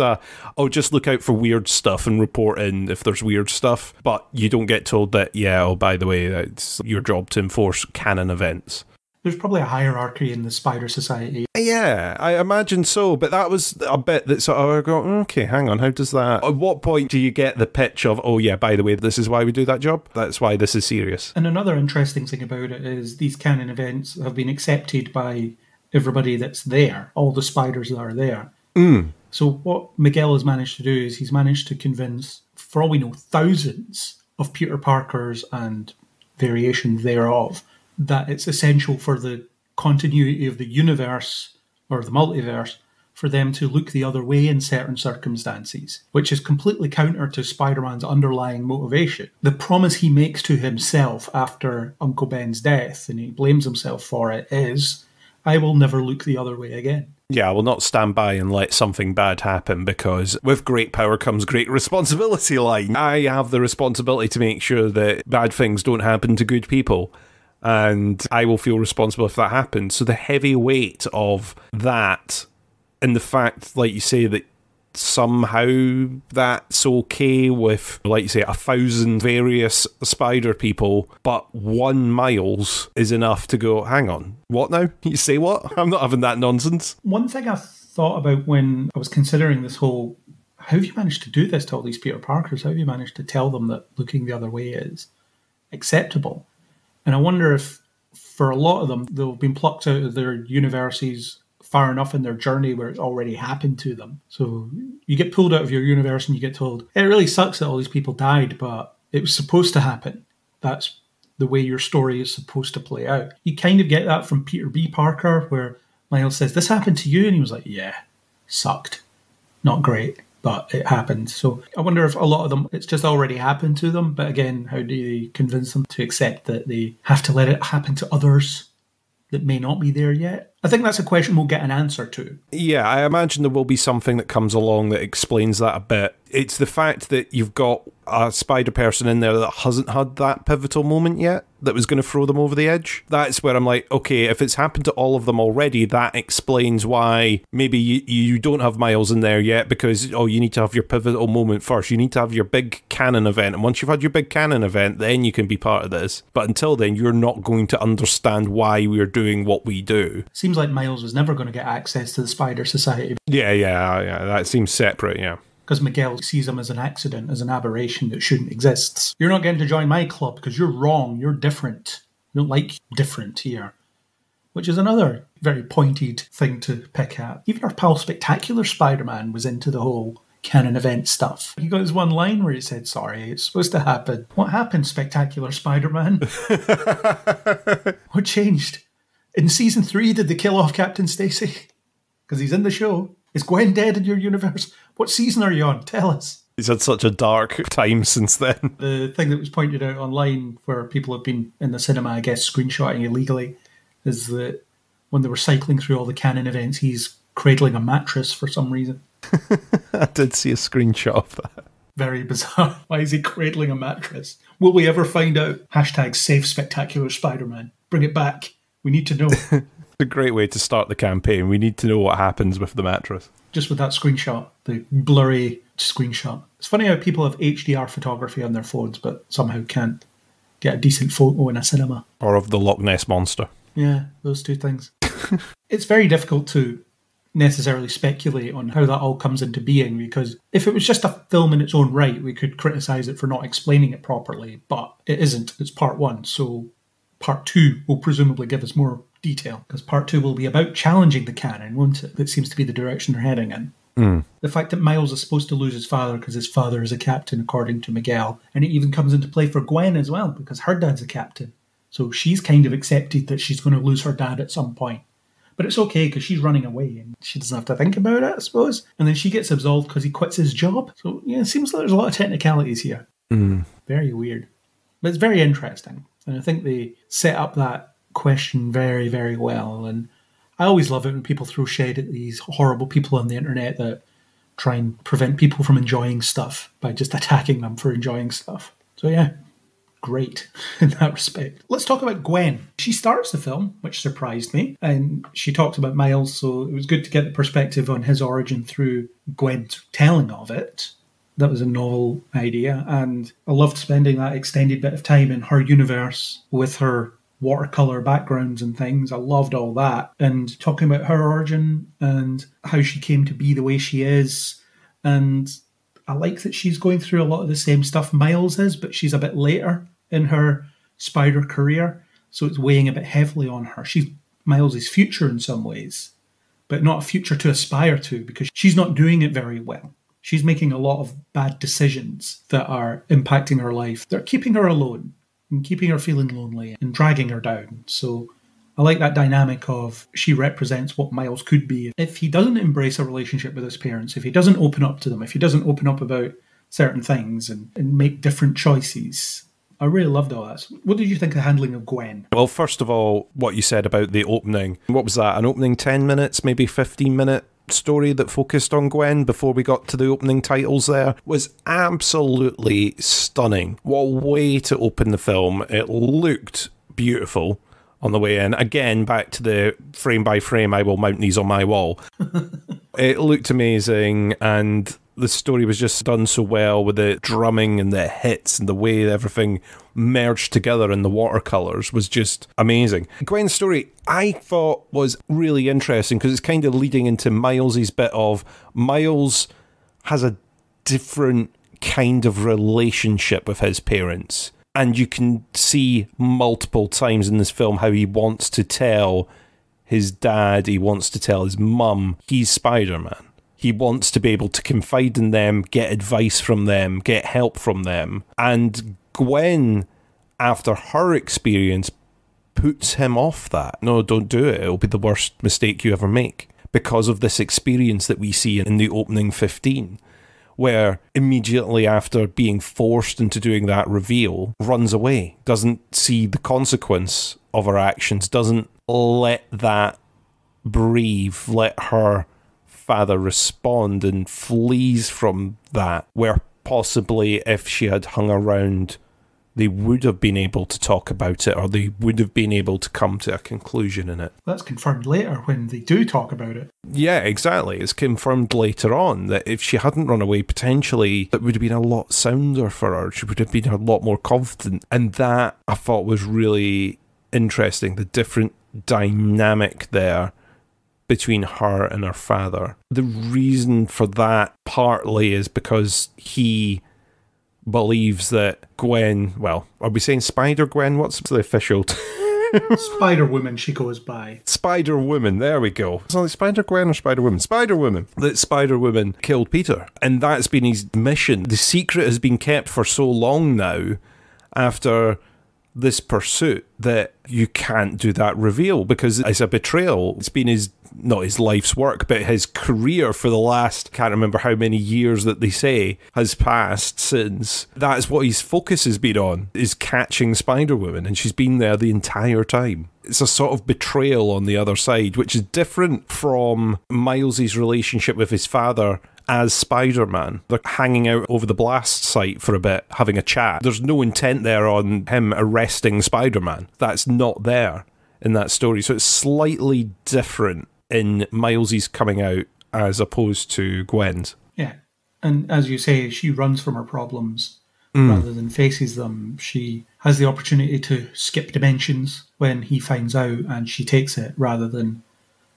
S4: just look out for weird stuff and report in if there's weird stuff, but you don't get told that, yeah, oh, by the way, it's your job to enforce canon events.
S1: There's probably a hierarchy in the Spider Society.
S4: Yeah, I imagine so, but that was a bit that sort of I go, okay, hang on, how does that... At what point do you get the pitch of, oh yeah, by the way, this is why we do that job? That's why this is serious.
S1: And another interesting thing about it is these canon events have been accepted by everybody that's there, all the spiders that are there. So what Miguel has managed to do is he's managed to convince, for all we know, thousands of Peter Parkers and variations thereof, that it's essential for the continuity of the universe or the multiverse for them to look the other way in certain circumstances, which is completely counter to Spider-Man's underlying motivation. The promise he makes to himself after Uncle Ben's death, and he blames himself for it, is, I will never look the other way again.
S4: Yeah, I will not stand by and let something bad happen, because with great power comes great responsibility line. I have the responsibility to make sure that bad things don't happen to good people, and I will feel responsible if that happens. So the heavy weight of that, and the fact, like you say, that somehow that's okay with, like you say, 1,000 various spider people, but one Miles is enough to go, hang on, what now? You say what? I'm not having that nonsense.
S1: One thing I thought about when I was considering this whole, how have you managed to do this to all these Peter Parkers? How have you managed to tell them that looking the other way is acceptable? And I wonder if, for a lot of them, they've been plucked out of their universes far enough in their journey where it's already happened to them. So you get pulled out of your universe and you get told, it really sucks that all these people died, but it was supposed to happen. That's the way your story is supposed to play out. You kind of get that from Peter B. Parker, where Miles says, this happened to you? And he was like, yeah, sucked. Not great, but it happened. So I wonder if a lot of them, it's just already happened to them. But again, how do you convince them to accept that they have to let it happen to others that may not be there yet? I think that's a question we'll get an answer to.
S4: Yeah, I imagine there will be something that comes along that explains that a bit. It's the fact that you've got a spider person in there that hasn't had that pivotal moment yet that was going to throw them over the edge. That's where I'm like, okay, if it's happened to all of them already, that explains why maybe you don't have Miles in there yet, because, oh, you need to have your pivotal moment first. You need to have your big canon event. And once you've had your big canon event, then you can be part of this. But until then, you're not going to understand why we're doing what we do.
S1: Seems like Miles was never going to get access to the Spider Society.
S4: Yeah, that seems separate, yeah.
S1: Because Miguel sees him as an accident, as an aberration that shouldn't exist. You're not getting to join my club because you're wrong, you're different. You don't like different here. Which is another very pointed thing to pick at. Even our pal Spectacular Spider-Man was into the whole, canon event stuff. He got his one line where he said, sorry, it's supposed to happen. What happened, Spectacular Spider-Man? What changed? In season 3, did they kill off Captain Stacy? Because he's in the show. Is Gwen dead in your universe? What season are you on? Tell us.
S4: He's had such a dark time since then.
S1: The thing that was pointed out online where people have been in the cinema, I guess, screenshotting illegally, is that when they were cycling through all the canon events, he's cradling a mattress for some reason.
S4: I did see a screenshot of that.
S1: Very bizarre. Why is he cradling a mattress? Will we ever find out? Hashtag save Spectacular Spider-Man. Bring it back. We need to know.
S4: A great way to start the campaign. We need to know what happens with the mattress.
S1: Just with that screenshot, the blurry screenshot. It's funny how people have HDR photography on their phones, but somehow can't get a decent photo in a cinema.
S4: Or of the Loch Ness Monster.
S1: Yeah, those two things. It's very difficult to necessarily speculate on how that all comes into being, because if it was just a film in its own right, we could criticise it for not explaining it properly, but it isn't. It's part 1, so part 2 will presumably give us more detail, because part 2 will be about challenging the canon, won't it? That seems to be the direction they're heading in. The fact that Miles is supposed to lose his father because his father is a captain, according to Miguel, and it even comes into play for Gwen as well, because her dad's a captain. So she's kind of accepted that she's going to lose her dad at some point. But it's okay because she's running away and she doesn't have to think about it, I suppose. And then she gets absolved because he quits his job. So yeah, it seems like there's a lot of technicalities here. Very weird. But it's very interesting. And I think they set up that question very, very well. And I always love it when people throw shade at these horrible people on the internet that try and prevent people from enjoying stuff by just attacking them for enjoying stuff. So yeah, great in that respect. Let's talk about Gwen. She starts the film, which surprised me, and she talks about Miles, so it was good to get the perspective on his origin through Gwen's telling of it. That was a novel idea, and I loved spending that extended bit of time in her universe with her watercolour backgrounds and things. I loved all that, and talking about her origin and how she came to be the way she is. And I like that she's going through a lot of the same stuff Miles is, but she's a bit later in her spider career, so it's weighing a bit heavily on her. She's Miles's future in some ways, but not a future to aspire to, because she's not doing it very well. She's making a lot of bad decisions that are impacting her life. They're keeping her alone and keeping her feeling lonely and dragging her down. So I like that dynamic of she represents what Miles could be if he doesn't embrace a relationship with his parents, if he doesn't open up to them, if he doesn't open up about certain things and make different choices. I really loved all that. What did you think of the handling of Gwen?
S4: Well, first of all, what you said about the opening. What was that? An opening 10 minutes, maybe 15-minute story that focused on Gwen before we got to the opening titles there was absolutely stunning. What a way to open the film. It looked beautiful on the way in. Again, back to the frame by frame, I will mount these on my wall. It looked amazing, and the story was just done so well with the drumming and the hits and the way everything merged together in the watercolours was just amazing. Gwen's story, I thought, was really interesting because it's kind of leading into Miles's bit of Miles has a different kind of relationship with his parents. And you can see multiple times in this film how he wants to tell his dad, he wants to tell his mum, he's Spider-Man. He wants to be able to confide in them, get advice from them, get help from them. And Gwen, after her experience, puts him off that. No, don't do it. It'll be the worst mistake you ever make. Because of this experience that we see in the opening 15, where immediately after being forced into doing that reveal, runs away, doesn't see the consequence of her actions, doesn't let that breathe, let her father respond, and flees from that, where possibly if she had hung around they would have been able to talk about it, or they would have been able to come to a conclusion in it.
S1: That's confirmed later when they do talk about it.
S4: Yeah, exactly. It's confirmed later on that if she hadn't run away, potentially it would have been a lot sounder for her. She would have been a lot more confident. And that, I thought, was really interesting, the different dynamic there between her and her father. The reason for that partly is because he believes that Gwen, well, are we saying Spider-Gwen? What's the official
S1: Spider-Woman she goes by.
S4: Spider-Woman, there we go. It's like Spider-Gwen or Spider-Woman? Spider-Woman. That Spider-Woman killed Peter. And that's been his mission. The secret has been kept for so long now after this pursuit that you can't do that reveal because it's a betrayal. It's been not his life's work, but his career for the last, can't remember how many years that they say, has passed since. That's what his focus has been on, is catching Spider-Woman, and she's been there the entire time. It's a sort of betrayal on the other side, which is different from Miles's relationship with his father as Spider-Man. They're hanging out over the blast site for a bit, having a chat. There's no intent there on him arresting Spider-Man. That's not there in that story. So it's slightly different in Miles's coming out as opposed to Gwen's.
S1: Yeah. And as you say, she runs from her problems rather than faces them. She has the opportunity to skip dimensions when he finds out, and she takes it rather than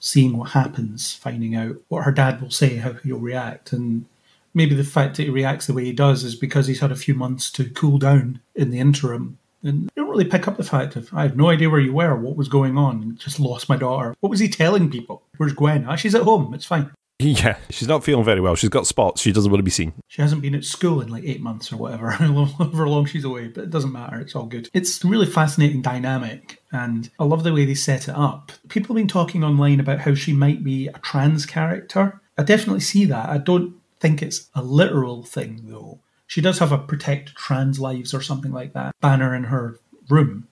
S1: seeing what happens, finding out what her dad will say, how he'll react. And maybe the fact that he reacts the way he does is because he's had a few months to cool down in the interim. And you don't really pick up the fact of, I had no idea where you were, what was going on, just lost my daughter. What was he telling people? Where's Gwen? Ah, she's at home, it's fine.
S4: Yeah, she's not feeling very well. She's got spots. She doesn't want to be seen.
S1: She hasn't been at school in like 8 months or whatever, however long she's away, but it doesn't matter. It's all good. It's a really fascinating dynamic, and I love the way they set it up. People have been talking online about how she might be a trans character. I definitely see that. I don't think it's a literal thing, though. She does have a Protect Trans Lives or something like that banner in her room.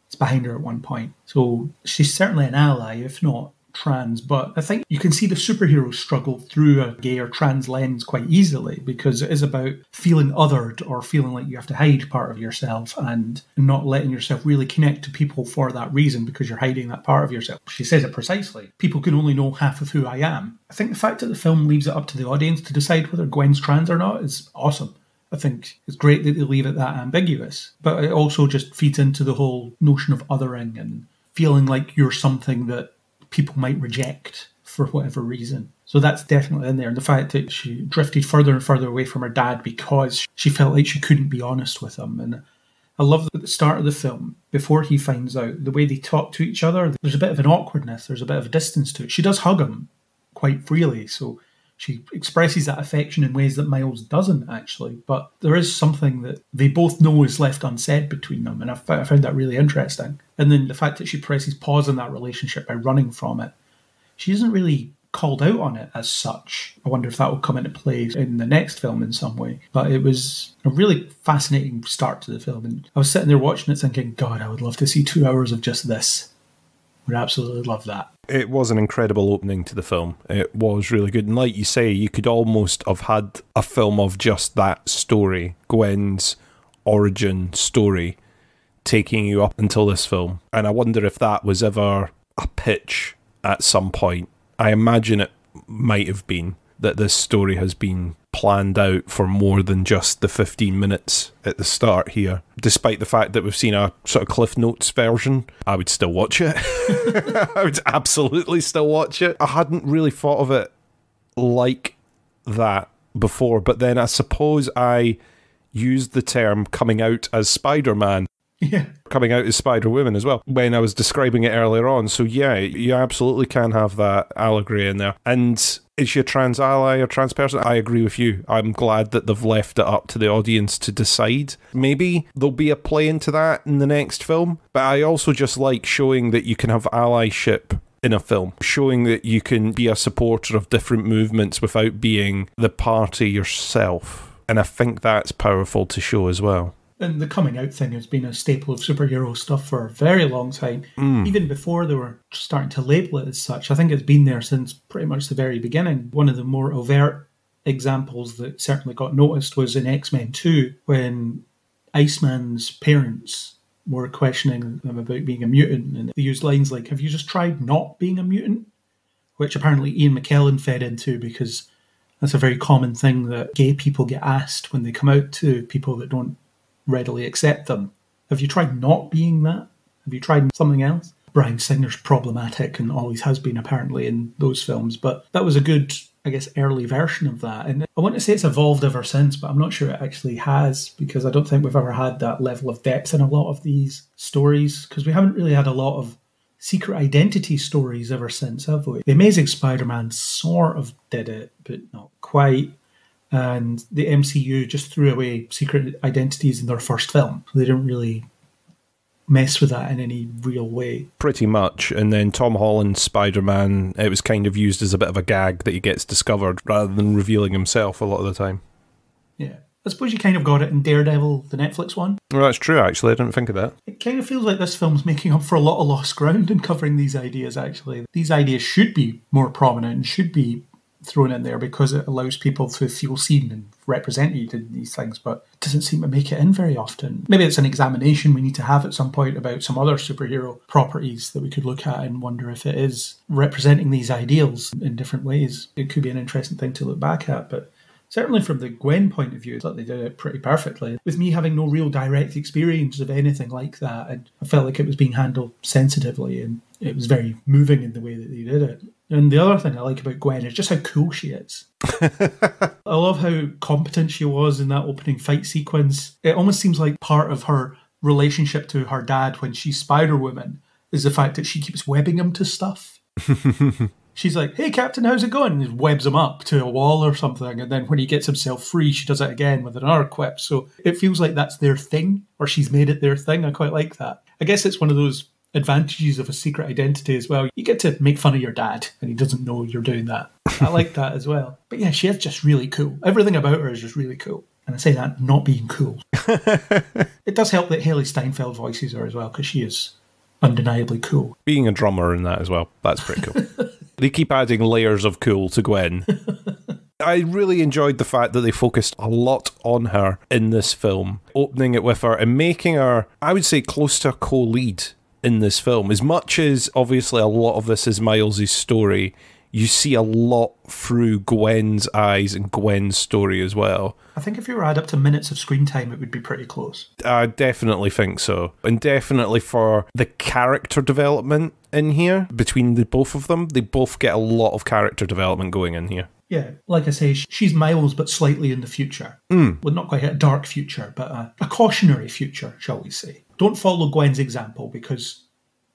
S1: It's behind her at one point. So she's certainly an ally, if not trans, but I think you can see the superhero struggle through a gay or trans lens quite easily, because it is about feeling othered or feeling like you have to hide part of yourself and not letting yourself really connect to people for that reason because you're hiding that part of yourself. She says it precisely. People can only know half of who I am. I think the fact that the film leaves it up to the audience to decide whether Gwen's trans or not is awesome. I think it's great that they leave it that ambiguous, but it also just feeds into the whole notion of othering and feeling like you're something that people might reject for whatever reason. So that's definitely in there. And the fact that she drifted further and further away from her dad because she felt like she couldn't be honest with him. And I love that at the start of the film, before he finds out, the way they talk to each other, there's a bit of an awkwardness, there's a bit of a distance to it. She does hug him quite freely, so she expresses that affection in ways that Miles doesn't, actually. But there is something that they both know is left unsaid between them, and I found that really interesting. And then the fact that she presses pause on that relationship by running from it. She isn't really called out on it as such. I wonder if that will come into play in the next film in some way. But it was a really fascinating start to the film. And I was sitting there watching it thinking, God, I would love to see 2 hours of just this. Would absolutely love that.
S4: It was an incredible opening to the film. It was really good. And like you say, you could almost have had a film of just that story, Gwen's origin story, taking you up until this film. And I wonder if that was ever a pitch at some point. I imagine it might have been, that this story has been planned out for more than just the 15 minutes at the start here. Despite the fact that we've seen a sort of Cliff Notes version, I would still watch it. I would absolutely still watch it. I hadn't really thought of it like that before, but then I suppose I used the term coming out as Spider-Man.
S1: Yeah.
S4: Coming out as Spider-Woman as well, when I was describing it earlier on. So yeah, you absolutely can have that allegory in there. And is she a trans ally or trans person? I agree with you. I'm glad that they've left it up to the audience to decide. Maybe there'll be a play into that in the next film. But I also just like showing that you can have allyship in a film, showing that you can be a supporter of different movements without being the party yourself. And I think that's powerful to show as well.
S1: And the coming out thing has been a staple of superhero stuff for a very long time. Even before they were starting to label it as such. I think it's been there since pretty much the very beginning. One of the more overt examples that certainly got noticed was in X-Men 2, when Iceman's parents were questioning them about being a mutant. And they used lines like, have you just tried not being a mutant? Which apparently Ian McKellen fed into, because that's a very common thing that gay people get asked when they come out to people that don't readily accept them. Have you tried not being that? Have you tried something else? Bryan Singer's problematic and always has been apparently in those films, but that was a good I guess, early version of that. And I want to say it's evolved ever since, but I'm not sure it actually has, because I don't think we've ever had that level of depth in a lot of these stories, because we haven't really had a lot of secret identity stories ever since, have we? The Amazing Spider-Man sort of did it, but not quite. And the MCU just threw away secret identities in their first film. So they didn't really mess with that in any real way.
S4: Pretty much. And then Tom Holland's Spider-Man, it was kind of used as a bit of a gag that he gets discovered rather than revealing himself a lot of the time.
S1: Yeah. I suppose you kind of got it in Daredevil, the Netflix one.
S4: Well, that's true, actually. I didn't think of that.
S1: It kind of feels like this film's making up for a lot of lost ground in covering these ideas, actually. These ideas should be more prominent and should be thrown in there because it allows people to feel seen and represented in these things, but it doesn't seem to make it in very often. Maybe it's an examination we need to have at some point about some other superhero properties that we could look at and wonder if it is representing these ideals in different ways. It could be an interesting thing to look back at, but certainly from the Gwen point of view, I thought they did it pretty perfectly. With me having no real direct experience of anything like that, and I felt like it was being handled sensitively, and it was very moving in the way that they did it. And the other thing I like about Gwen is just how cool she is. I love how competent she was in that opening fight sequence. It almost seems like part of her relationship to her dad when she's Spider-Woman is the fact that she keeps webbing him to stuff. She's like, hey, Captain, how's it going? And webs him up to a wall or something. And then when he gets himself free, she does it again with another quip. So it feels like that's their thing, or she's made it their thing. I quite like that. I guess it's one of those advantages of a secret identity as well. You get to make fun of your dad and he doesn't know you're doing that. I like that as well. But yeah, she is just really cool. Everything about her is just really cool. And I say that not being cool. It does help that Haley Steinfeld voices her as well, because she is undeniably cool.
S4: Being a drummer in that as well, that's pretty cool. They keep adding layers of cool to Gwen. I really enjoyed the fact that they focused a lot on her in this film, opening it with her and making her, I would say, close to a co-lead in this film. As much as obviously a lot of this is Miles' story, you see a lot through Gwen's eyes and Gwen's story as well.
S1: I think if you were to add up to minutes of screen time, it would be pretty close.
S4: I definitely think so. And definitely for the character development in here, between the both of them, they both get a lot of character development going in here.
S1: Yeah, like I say, she's Miles, but slightly in the future. Well, not quite a dark future, but a cautionary future, shall we say. Don't follow Gwen's example, because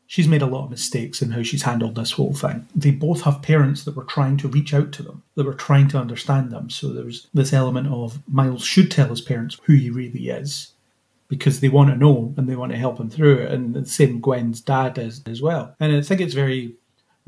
S1: she's made a lot of mistakes in how she's handled this whole thing. They both have parents that were trying to reach out to them, that were trying to understand them. So there's this element of Miles should tell his parents who he really is, because they want to know and they want to help him through it. And the same Gwen's dad is as well. And I think it's very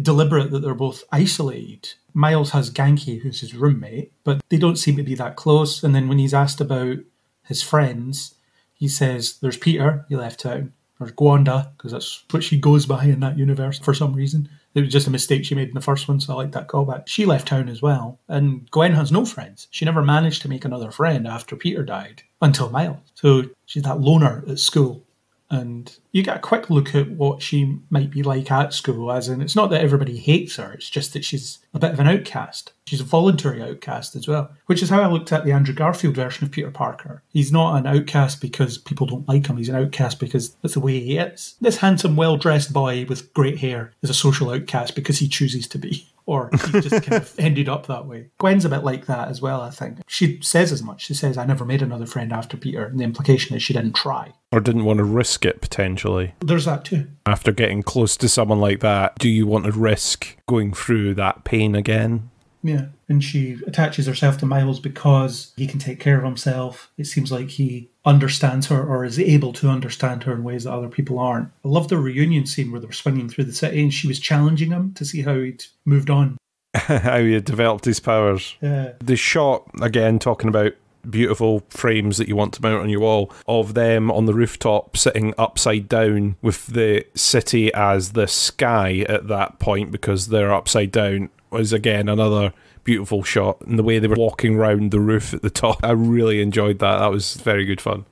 S1: deliberate that they're both isolated. Miles has Genki, who's his roommate, but they don't seem to be that close. And then when he's asked about his friends, he says, there's Peter, he left town. There's Gwanda, because that's what she goes by in that universe for some reason. It was just a mistake she made in the first one, so I like that callback. She left town as well. And Gwen has no friends. She never managed to make another friend after Peter died, until Miles. So she's that loner at school. And you get a quick look at what she might be like at school, as in, it's not that everybody hates her, it's just that she's a bit of an outcast. She's a voluntary outcast as well, which is how I looked at the Andrew Garfield version of Peter Parker. He's not an outcast because people don't like him, he's an outcast because that's the way he is. This handsome, well-dressed boy with great hair is a social outcast because he chooses to be. Or he just kind of ended up that way. Gwen's a bit like that as well, I think. She says as much. She says, I never made another friend after Peter. And the implication is she didn't try.
S4: Or didn't want to risk it, potentially.
S1: There's that too.
S4: After getting close to someone like that, do you want to risk going through that pain again?
S1: Yeah, and she attaches herself to Miles because he can take care of himself. It seems like he understands her, or is able to understand her in ways that other people aren't. I love the reunion scene where they were swinging through the city and she was challenging him to see how he'd moved on.
S4: How he had developed his powers.
S1: Yeah.
S4: The shot, again, talking about beautiful frames that you want to mount on your wall, of them on the rooftop sitting upside down with the city as the sky at that point because they're upside down, was again another beautiful shot. And the way they were walking round the roof at the top, I really enjoyed that. That was very good fun.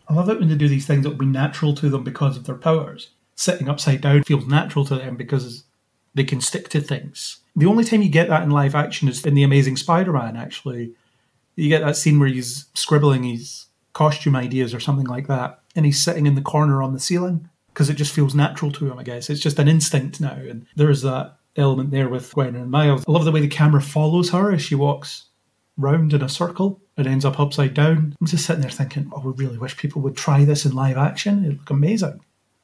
S1: I love it when they do these things that will be natural to them because of their powers. Sitting upside down feels natural to them because they can stick to things. The only time you get that in live action is in The Amazing Spider-Man, actually. You get that scene where he's scribbling his costume ideas or something like that, and he's sitting in the corner on the ceiling because it just feels natural to him, I guess. It's just an instinct now, and there is that element there with Gwen and Miles. I love the way the camera follows her as she walks round in a circle and ends up upside down. I'm just sitting there thinking, oh, we really wish people would try this in live action. It'd look amazing.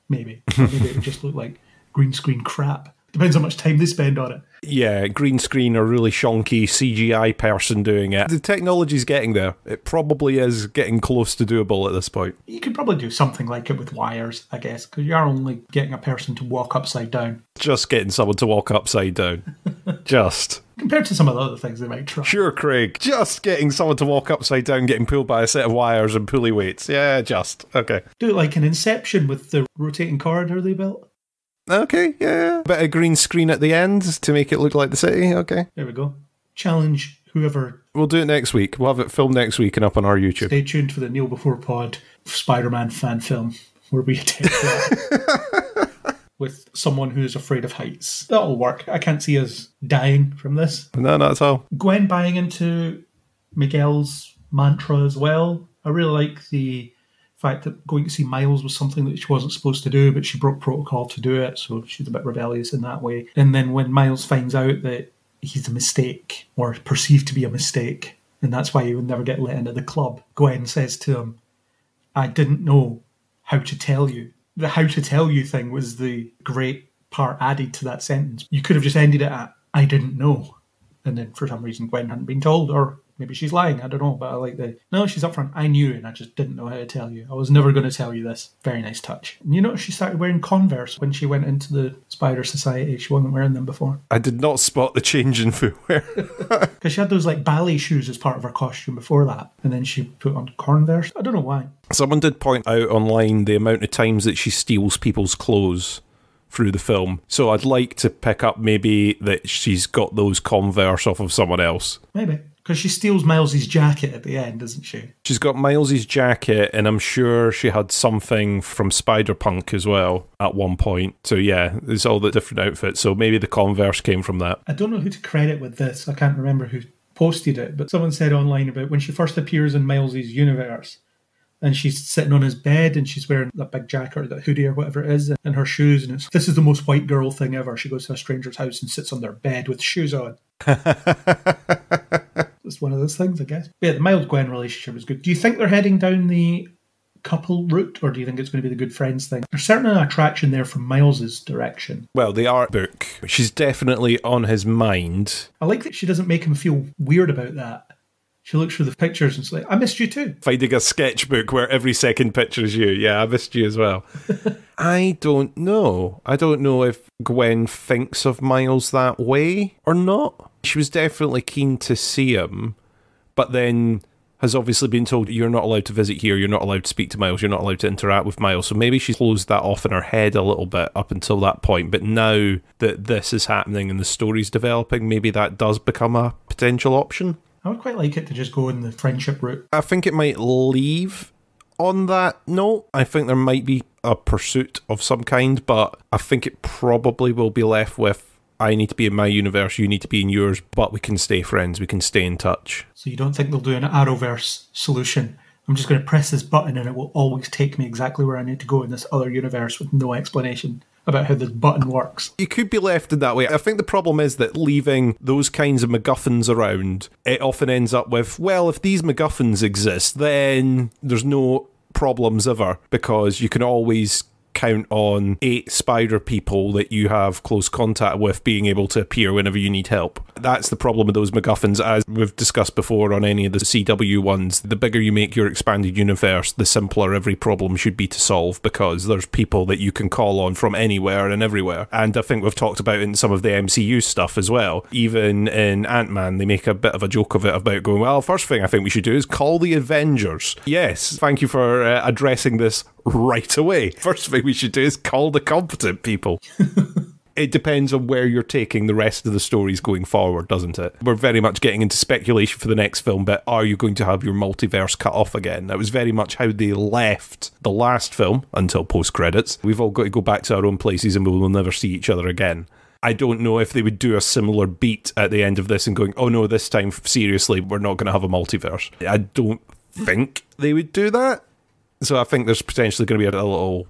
S1: Maybe. Or maybe it would just look like green screen crap. Depends how much time they spend on it.
S4: Yeah, green screen or really shonky CGI person doing it. The technology's getting there. It probably is getting close to doable at this point.
S1: You could probably do something like it with wires, I guess, because you are only getting a person to walk upside down.
S4: Just getting someone to walk upside down. Just.
S1: Compared to some of the other things they might try.
S4: Sure, Craig. Just getting someone to walk upside down, getting pulled by a set of wires and pulley weights. Yeah, just. Okay.
S1: Do it like an Inception with the rotating corridor they built.
S4: Okay, yeah. Bit of green screen at the end to make it look like the city. Okay.
S1: There we go. Challenge whoever.
S4: We'll do it next week. We'll have it filmed next week and up on our YouTube.
S1: Stay tuned for the Neil Before Pod Spider-Man fan film where we attempt that with someone who's afraid of heights. That'll work. I can't see us dying from this.
S4: No, not at all.
S1: Gwen buying into Miguel's mantra as well. I really like the fact that going to see Miles was something that she wasn't supposed to do, but she broke protocol to do it, so she's a bit rebellious in that way. And then when Miles finds out that he's a mistake, or perceived to be a mistake, and that's why he would never get let into the club, Gwen says to him, I didn't know how to tell you. The how to tell you thing was the great part added to that sentence. You could have just ended it at, I didn't know. And then for some reason Gwen hadn't been told, or maybe she's lying, I don't know, but I like no, she's up front. I knew and I just didn't know how to tell you. I was never going to tell you this. Very nice touch. And you notice she started wearing Converse when she went into the Spider Society. She wasn't wearing them before.
S4: I did not spot the change in footwear.
S1: Because she had those like ballet shoes as part of her costume before that. And then she put on Converse. I don't know why.
S4: Someone did point out online the amount of times that she steals people's clothes through the film. So I'd like to pick up maybe that she's got those Converse off of someone else.
S1: Maybe. Because she steals Miles's jacket at the end, doesn't she?
S4: She's got Miles's jacket, and I'm sure she had something from Spider-Punk as well at one point. So yeah, there's all the different outfits. So maybe the Converse came from that.
S1: I don't know who to credit with this. I can't remember who posted it, but someone said online about when she first appears in Miles's universe, and she's sitting on his bed and she's wearing that big jacket or that hoodie or whatever it is and her shoes, and this is the most white girl thing ever. She goes to a stranger's house and sits on their bed with shoes on. It's one of those things, I guess. But yeah, the Miles-Gwen relationship is good. Do you think they're heading down the couple route, or do you think it's going to be the good friends thing? There's certainly an attraction there from Miles's direction.
S4: Well, the art book, she's definitely on his mind.
S1: I like that she doesn't make him feel weird about that. She looks through the pictures and it's like, I missed you too.
S4: Finding a sketchbook where every second picture is you. Yeah, I missed you as well. I don't know. I don't know if Gwen thinks of Miles that way or not. She was definitely keen to see him, but then has obviously been told, you're not allowed to visit here, you're not allowed to speak to Miles, you're not allowed to interact with Miles. So maybe she's closed that off in her head a little bit up until that point. But now that this is happening and the story's developing, maybe that does become a potential option.
S1: I would quite like it to just go in the friendship route.
S4: I think it might leave on that note. I think there might be a pursuit of some kind, but I think it probably will be left with, I need to be in my universe, you need to be in yours, but we can stay friends, we can stay in touch.
S1: So you don't think they'll do an Arrowverse solution? I'm just going to press this button and it will always take me exactly where I need to go in this other universe with no explanation about how this button works.
S4: You could be left in that way. I think the problem is that leaving those kinds of MacGuffins around, it often ends up with, well, if these MacGuffins exist, then there's no problems ever, because you can always count on 8 spider people that you have close contact with being able to appear whenever you need help. That's the problem with those MacGuffins, as we've discussed before on any of the CW ones. The bigger you make your expanded universe, the simpler every problem should be to solve, because there's people that you can call on from anywhere and everywhere. And I think we've talked about in some of the MCU stuff as well. Even in Ant-Man, they make a bit of a joke of it about going, well, first thing I think we should do is call the Avengers. Yes, thank you for addressing this right away. First thing we should do is call the competent people. It depends on where you're taking the rest of the stories going forward, doesn't it? We're very much getting into speculation for the next film, but are you going to have your multiverse cut off again? That was very much how they left the last film until post-credits. We've all got to go back to our own places and we will never see each other again. I don't know if they would do a similar beat at the end of this and going, oh no, this time, seriously, we're not going to have a multiverse. I don't think they would do that. So I think there's potentially going to be a little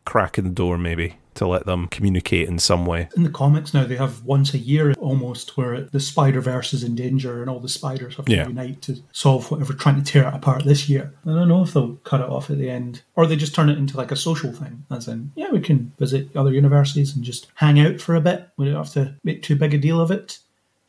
S4: crack in the door, maybe. to let them communicate in some way.
S1: In the comics now, they have once a year almost where the Spider-Verse is in danger and all the spiders have to unite to solve whatever, trying to tear it apart this year. I don't know if they'll cut it off at the end. Or they just turn it into like a social thing, as in, yeah, we can visit other universes and just hang out for a bit. We don't have to make too big a deal of it.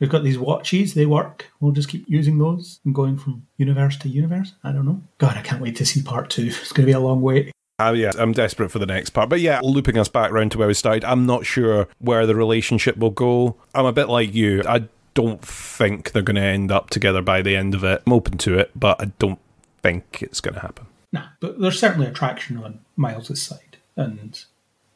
S1: We've got these watches, they work. We'll just keep using those and going from universe to universe. I don't know. God, I can't wait to see part 2. It's going to be a long wait.
S4: Yeah, I'm desperate for the next part. But yeah, looping us back around to where we started, I'm not sure where the relationship will go. I'm a bit like you. I don't think they're going to end up together by the end of it. I'm open to it, but I don't think it's going to happen.
S1: Nah, but there's certainly attraction on Miles' side. And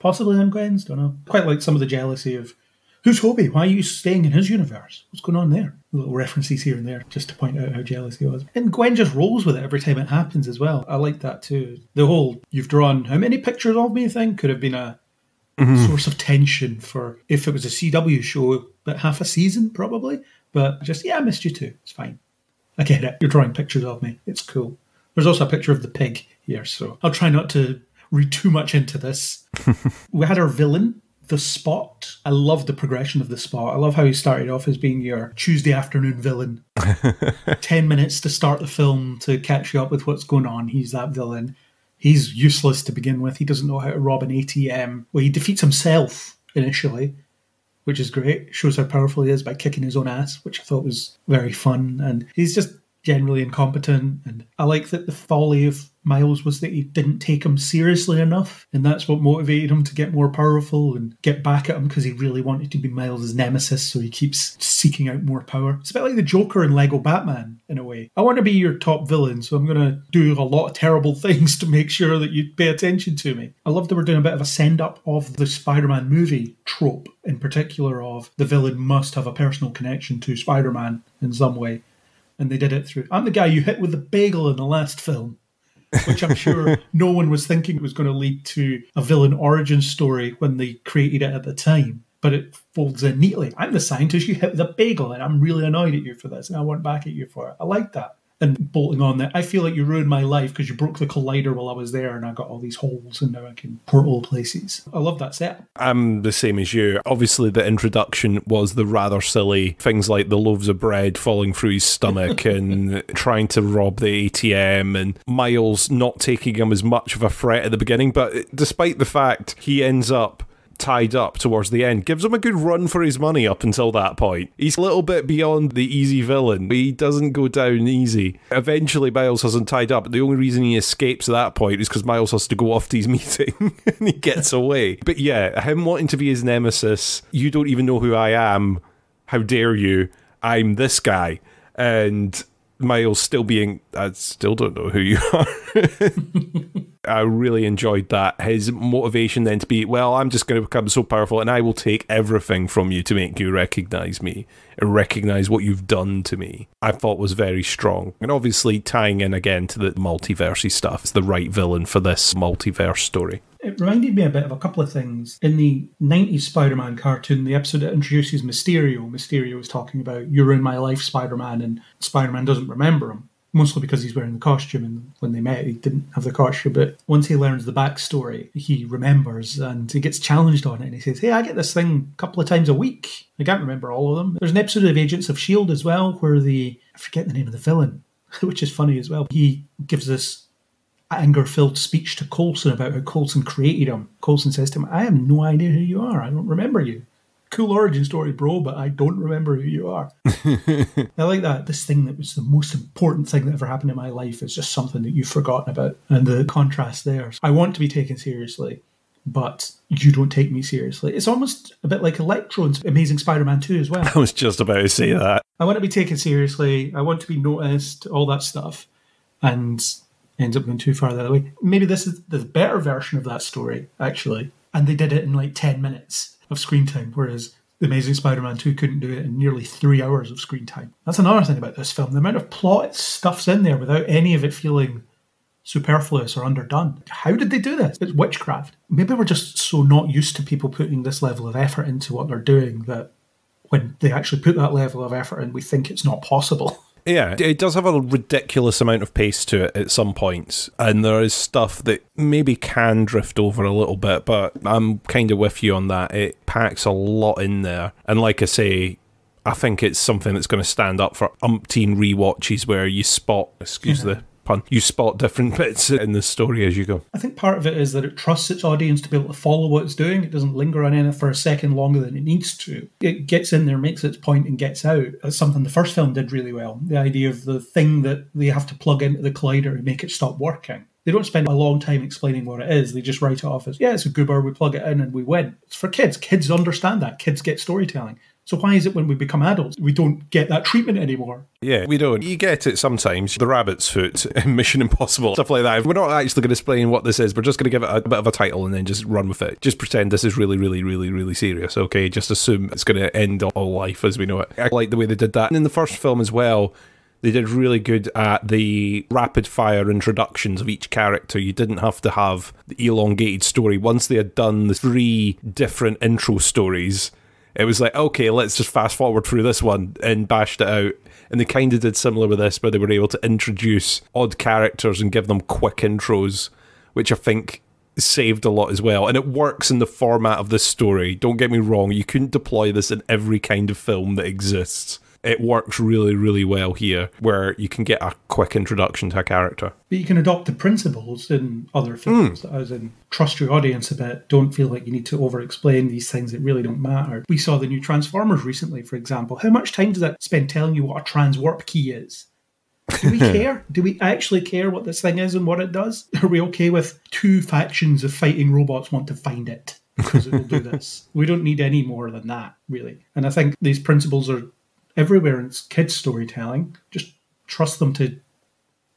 S1: possibly on Gwen's, don't know. Quite like some of the jealousy of, who's Hobie? Why are you staying in his universe? What's going on there? Little references here and there just to point out how jealous he was. And Gwen just rolls with it every time it happens as well. I like that too. The whole, you've drawn how many pictures of me thing could have been a source of tension for if it was a CW show, but half a season probably. But just, yeah, I missed you too. It's fine. I get it. You're drawing pictures of me. It's cool. There's also a picture of the pig here, so I'll try not to read too much into this. We had our villain, the Spot. I love the progression of the Spot. I love how he started off as being your Tuesday afternoon villain. 10 minutes to start the film to catch you up with what's going on. He's that villain. He's useless to begin with. He doesn't know how to rob an ATM. Well, he defeats himself initially, which is great. Shows how powerful he is by kicking his own ass, which I thought was very fun. And he's just generally incompetent. And I like that the folly of Miles was that he didn't take him seriously enough, and that's what motivated him to get more powerful and get back at him, because he really wanted to be Miles' nemesis, so he keeps seeking out more power. It's a bit like the Joker in Lego Batman, in a way. I want to be your top villain, so I'm going to do a lot of terrible things to make sure that you pay attention to me. I love that we're doing a bit of a send-up of the Spider-Man movie trope, in particular of the villain must have a personal connection to Spider-Man in some way. And they did it through, I'm the guy you hit with the bagel in the last film. Which I'm sure no one was thinking was going to lead to a villain origin story when they created it at the time. But it folds in neatly. I'm the scientist you hit with a bagel, and I'm really annoyed at you for this, and I want back at you for it. I like that. And bolting on that, I feel like you ruined my life because you broke the collider while I was there, and I got all these holes, and now I can portal places. I love that set. I'm
S4: the same as you. Obviously, the introduction was the rather silly things like the loaves of bread falling through his stomach and trying to rob the ATM, and Miles not taking him as much of a threat at the beginning. But despite the fact he ends up tied up towards the end, gives him a good run for his money up until that point. He's a little bit beyond the easy villain. He doesn't go down easy. Eventually, Miles has him tied up, but the only reason he escapes at that point is because Miles has to go off to his meeting and he gets away. But yeah, him wanting to be his nemesis, you don't even know who I am, how dare you, I'm this guy. And Miles still being, I still don't know who you are. I really enjoyed that. His motivation then to be, well, I'm just going to become so powerful and I will take everything from you to make you recognise me and recognise what you've done to me, I thought was very strong. And obviously tying in again to the multiverse stuff, it's the right villain for this multiverse story.
S1: It reminded me a bit of a couple of things. In the 90s Spider-Man cartoon, the episode that introduces Mysterio is talking about, you ruined my life, Spider-Man, and Spider-Man doesn't remember him. Mostly because he's wearing the costume, and when they met, he didn't have the costume. But once he learns the backstory, he remembers, and he gets challenged on it, and he says, hey, I get this thing a couple of times a week. I can't remember all of them. There's an episode of Agents of S.H.I.E.L.D. as well, where I forget the name of the villain, which is funny as well. He gives this anger-filled speech to Coulson about how Coulson created him. Coulson says to him, I have no idea who you are. I don't remember you. Cool origin story, bro, but I don't remember who you are. I like that. This thing that was the most important thing that ever happened in my life is just something that you've forgotten about. And the contrast there. I want to be taken seriously, but you don't take me seriously. It's almost a bit like Electro in Amazing Spider-Man 2 as well.
S4: I was just about to say that.
S1: I want to be taken seriously. I want to be noticed, all that stuff. And ends up going too far the other way. Maybe this is the better version of that story, actually. And they did it in like 10 minutes of screen time, whereas The Amazing Spider-Man 2 couldn't do it in nearly 3 hours of screen time. That's another thing about this film. The amount of plot stuff's in there without any of it feeling superfluous or underdone. How did they do this? It's witchcraft. Maybe we're just so not used to people putting this level of effort into what they're doing that when they actually put that level of effort in, we think it's not possible.
S4: Yeah, it does have a ridiculous amount of pace to it at some points, and there is stuff that maybe can drift over a little bit, but I'm kind of with you on that. It packs a lot in there, and like I say, I think it's something that's going to stand up for umpteen rewatches where you spot, excuse the pun, you spot different bits in the story as you go.
S1: I think part of it is that it trusts its audience to be able to follow what it's doing. It doesn't linger on anything for a second longer than it needs to. It gets in there, makes its point, and gets out. That's something the first film did really well. The idea of the thing that they have to plug into the collider and make it stop working. They don't spend a long time explaining what it is. They just write it off as, yeah, it's a goober, we plug it in and we win. It's for kids. Kids understand that. Kids get storytelling. So why is it when we become adults, we don't get that treatment anymore?
S4: Yeah, we don't. You get it sometimes. The Rabbit's Foot, Mission Impossible, stuff like that. We're not actually going to explain what this is. We're just going to give it a bit of a title and then just run with it. Just pretend this is really, really, really, really serious, okay? Just assume it's going to end all life as we know it. I like the way they did that. And in the first film as well, they did really good at the rapid-fire introductions of each character. You didn't have to have the elongated story. Once they had done the 3 different intro stories, it was like, okay, let's just fast forward through this one and bashed it out. And they kind of did similar with this, where they were able to introduce odd characters and give them quick intros, which I think saved a lot as well. And it works in the format of this story. Don't get me wrong, you couldn't deploy this in every kind of film that exists. It works really, really well here, where you can get a quick introduction to a character.
S1: But you can adopt the principles in other films, as in trust your audience a bit, don't feel like you need to over-explain these things that really don't matter. We saw the new Transformers recently, for example. How much time does that spend telling you what a transwarp key is? Do we care? Do we actually care what this thing is and what it does? Are we okay with 2 factions of fighting robots want to find it because it will do this? We don't need any more than that, really. And I think these principles are everywhere in kids' storytelling. Just trust them to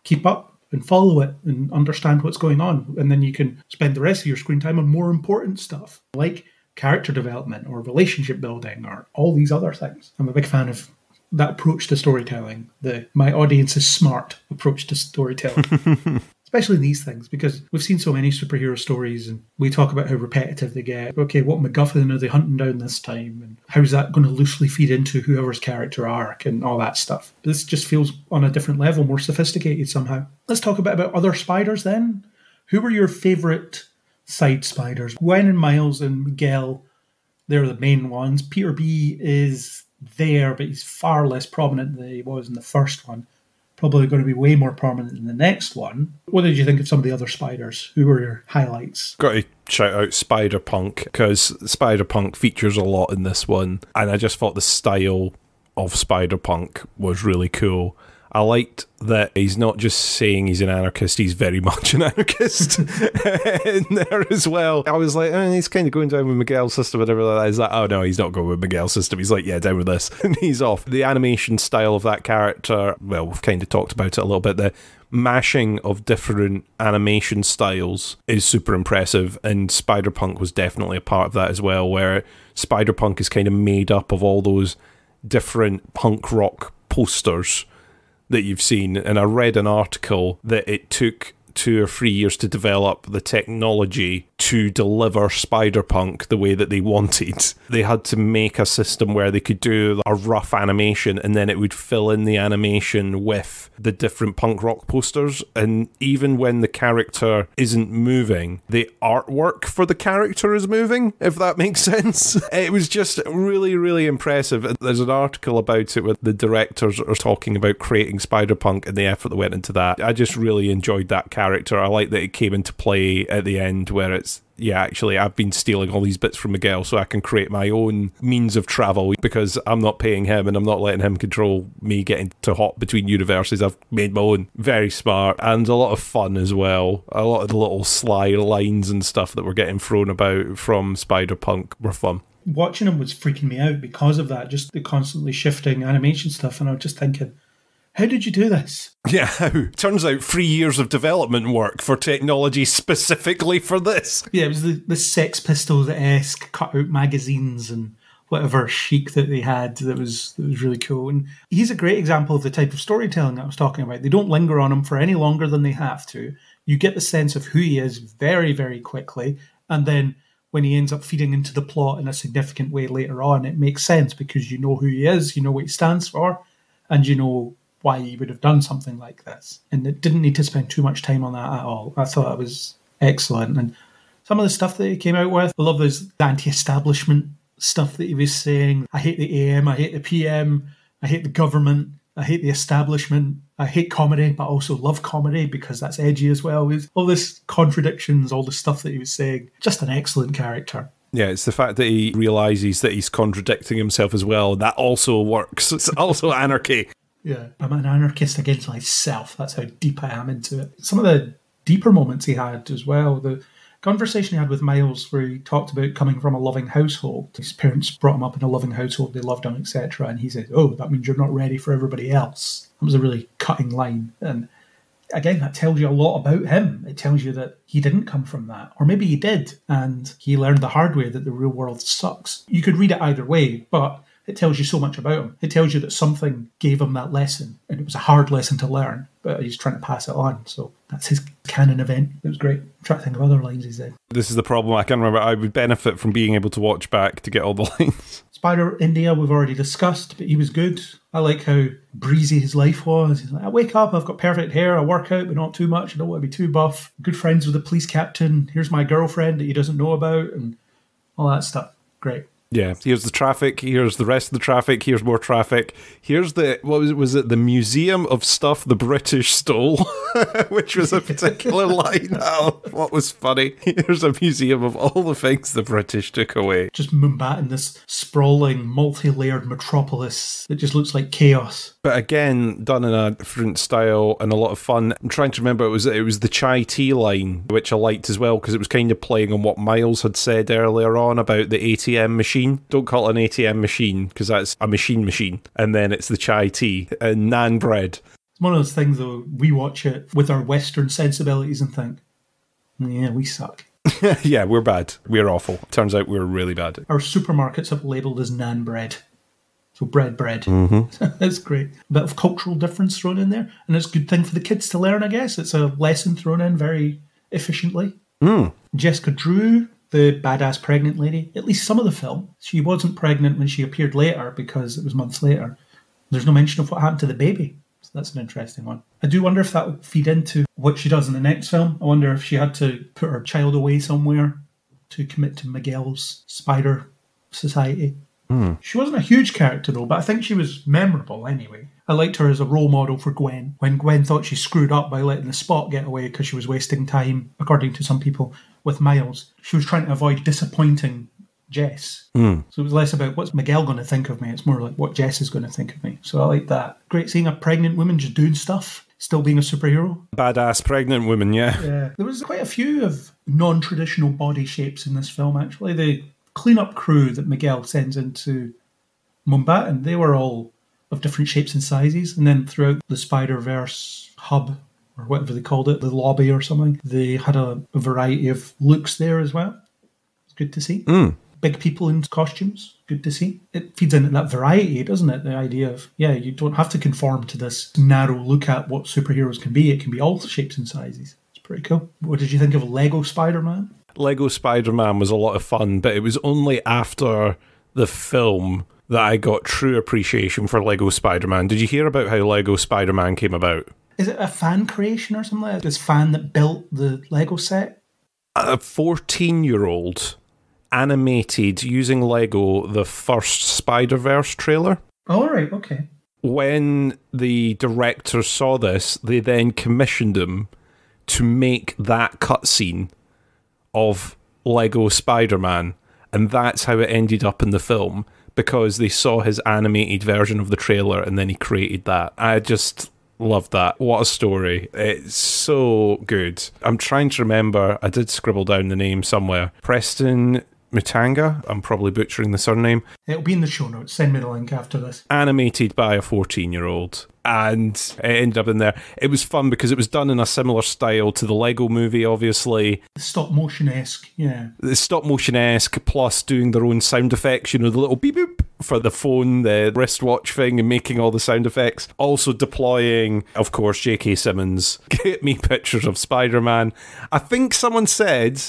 S1: keep up and follow it and understand what's going on. And then you can spend the rest of your screen time on more important stuff, like character development or relationship building or all these other things. I'm a big fan of that approach to storytelling, the my audience is smart approach to storytelling. Especially these things, because we've seen so many superhero stories and we talk about how repetitive they get. Okay, what MacGuffin are they hunting down this time? And how's that going to loosely feed into whoever's character arc and all that stuff? This just feels on a different level, more sophisticated somehow. Let's talk a bit about other spiders then. Who were your favourite side spiders? Gwen and Miles and Miguel, they're the main ones. Peter B is there, but he's far less prominent than he was in the first one. Probably going to be way more prominent in the next one. What did you think of some of the other spiders? Who were your highlights?
S4: Got to shout out Spider-Punk, because Spider-Punk features a lot in this one, and I just thought the style of Spider-Punk was really cool. I liked that he's not just saying he's an anarchist, he's very much an anarchist in there as well. I was like, he's kind of going down with Miguel's system, whatever that is. Like, oh no, he's not going with Miguel's system. He's like, yeah, down with this. And he's off. The animation style of that character, well, we've kind of talked about it a little bit. The mashing of different animation styles is super impressive, and Spider-Punk was definitely a part of that as well, where Spider-Punk is kind of made up of all those different punk rock posters that you've seen. And I read an article that it took 2 or 3 years to develop the technology to deliver Spider-Punk the way that they wanted. They had to make a system where they could do a rough animation and then it would fill in the animation with the different punk rock posters. And even when the character isn't moving, the artwork for the character is moving, if that makes sense. It was just really, really impressive. There's an article about it where the directors are talking about creating Spider-Punk and the effort that went into that. I just really enjoyed that character. I like that it came into play at the end where it's, yeah, actually, I've been stealing all these bits from Miguel so I can create my own means of travel because I'm not paying him and I'm not letting him control me getting to hop between universes. I've made my own. Very smart and a lot of fun as well. A lot of the little sly lines and stuff that were getting thrown about from Spider-Punk were fun.
S1: Watching him was freaking me out because of that, just the constantly shifting animation stuff, and I was just thinking, how did you do this?
S4: Yeah, turns out 3 years of development work for technology specifically for this.
S1: Yeah, it was the Sex Pistols-esque cut-out magazines and whatever chic that they had that was really cool. And he's a great example of the type of storytelling that I was talking about. They don't linger on him for any longer than they have to. You get the sense of who he is very, very quickly. And then when he ends up feeding into the plot in a significant way later on, it makes sense because you know who he is, you know what he stands for, and you know why he would have done something like this. And it didn't need to spend too much time on that at all. I thought it was excellent. And some of the stuff that he came out with, I love those anti-establishment stuff that he was saying. I hate the AM, I hate the PM, I hate the government, I hate the establishment, I hate comedy, but I also love comedy because that's edgy as well. All this contradictions, all the stuff that he was saying. Just an excellent character.
S4: Yeah, it's the fact that he realises that he's contradicting himself as well. That also works. It's also anarchy.
S1: Yeah, I'm an anarchist against myself. That's how deep I am into it. Some of the deeper moments he had as well. The conversation he had with Miles where he talked about coming from a loving household. His parents brought him up in a loving household, they loved him, etc. And he said, oh, that means you're not ready for everybody else. That was a really cutting line. And again, that tells you a lot about him. It tells you that he didn't come from that. Or maybe he did, and he learned the hard way that the real world sucks. You could read it either way, but it tells you so much about him. It tells you that something gave him that lesson, and it was a hard lesson to learn, but he's trying to pass it on. So that's his canon event. It was great. I'm trying to think of other lines he said.
S4: This is the problem. I can't remember. I would benefit from being able to watch back to get all the lines.
S1: Spider India we've already discussed, but he was good. I like how breezy his life was. He's like, I wake up, I've got perfect hair, I work out, but not too much. I don't want to be too buff. Good friends with the police captain. Here's my girlfriend that he doesn't know about, and all that stuff. Great.
S4: Yeah, here's the traffic, here's the rest of the traffic, here's more traffic. Here's the, what was it, the museum of stuff the British stole, which was a particular line. Oh, what was funny. Here's a museum of all the things the British took away.
S1: Just Mumbai in this sprawling, multi-layered metropolis that just looks like chaos.
S4: But again, done in a different style and a lot of fun. I'm trying to remember, it was the chai tea line, which I liked as well, because it was kind of playing on what Miles had said earlier on about the ATM machine. Don't call it an ATM machine, because that's a machine. And then it's the chai tea and naan bread.
S1: It's one of those things, though, we watch it with our Western sensibilities and think, yeah, we suck.
S4: Yeah, we're bad. We're awful. Turns out we're really bad.
S1: Our supermarkets have labelled as naan bread. So bread.
S4: Mm-hmm.
S1: That's great. A bit of cultural difference thrown in there. And it's a good thing for the kids to learn, I guess. It's a lesson thrown in very efficiently. Jessica Drew, the badass pregnant lady, at least some of the film, she wasn't pregnant when she appeared later because it was months later. There's no mention of what happened to the baby. So that's an interesting one. I do wonder if that will feed into what she does in the next film. I wonder if she had to put her child away somewhere to commit to Miguel's spider society. She wasn't a huge character though, but I think she was memorable anyway. I liked her as a role model for Gwen. When Gwen thought she screwed up by letting the Spot get away because she was wasting time, according to some people, with Miles, she was trying to avoid disappointing Jess. So it was less about what's Miguel going to think of me. It's more like what Jess is going to think of me. So I like that. Great seeing a pregnant woman just doing stuff, still being a superhero.
S4: Badass pregnant woman, yeah.
S1: There was quite a few of non-traditional body shapes in this film, actually. The cleanup crew that Miguel sends into Mumbai, and they were all of different shapes and sizes. And then throughout the Spider-Verse hub, or whatever they called it, the lobby or something, they had a variety of looks there as well. It's good to see. Big people in costumes, good to see. It feeds into that variety, doesn't it? The idea of, yeah, you don't have to conform to this narrow look at what superheroes can be. It can be all shapes and sizes. It's pretty cool. What did you think of Lego Spider-Man?
S4: Lego Spider-Man was a lot of fun, but it was only after the film that I got true appreciation for Lego Spider-Man. Did you hear about how Lego Spider-Man came about?
S1: Is it a fan creation or something like that? This fan that built the Lego set?
S4: A 14-year-old animated, using Lego, the first Spider-Verse trailer.
S1: Oh, right, okay.
S4: When the director saw this, they then commissioned him to make that cutscene of Lego Spider-Man, and that's how it ended up in the film, because they saw his animated version of the trailer and then he created that. I just love that. What a story. It's so good. I'm trying to remember, I did scribble down the name somewhere. Preston Mutanga, I'm probably butchering the surname.
S1: It'll be in the show notes. Send me the link after this.
S4: Animated by a 14-year-old. And it ended up in there. It was fun because it was done in a similar style to the Lego movie, obviously.
S1: Stop motion-esque, yeah.
S4: The stop motion-esque, plus doing their own sound effects, you know, the little beep boop for the phone, the wristwatch thing, and making all the sound effects. Also deploying, of course, J.K. Simmons. Get me pictures of Spider-Man. I think someone said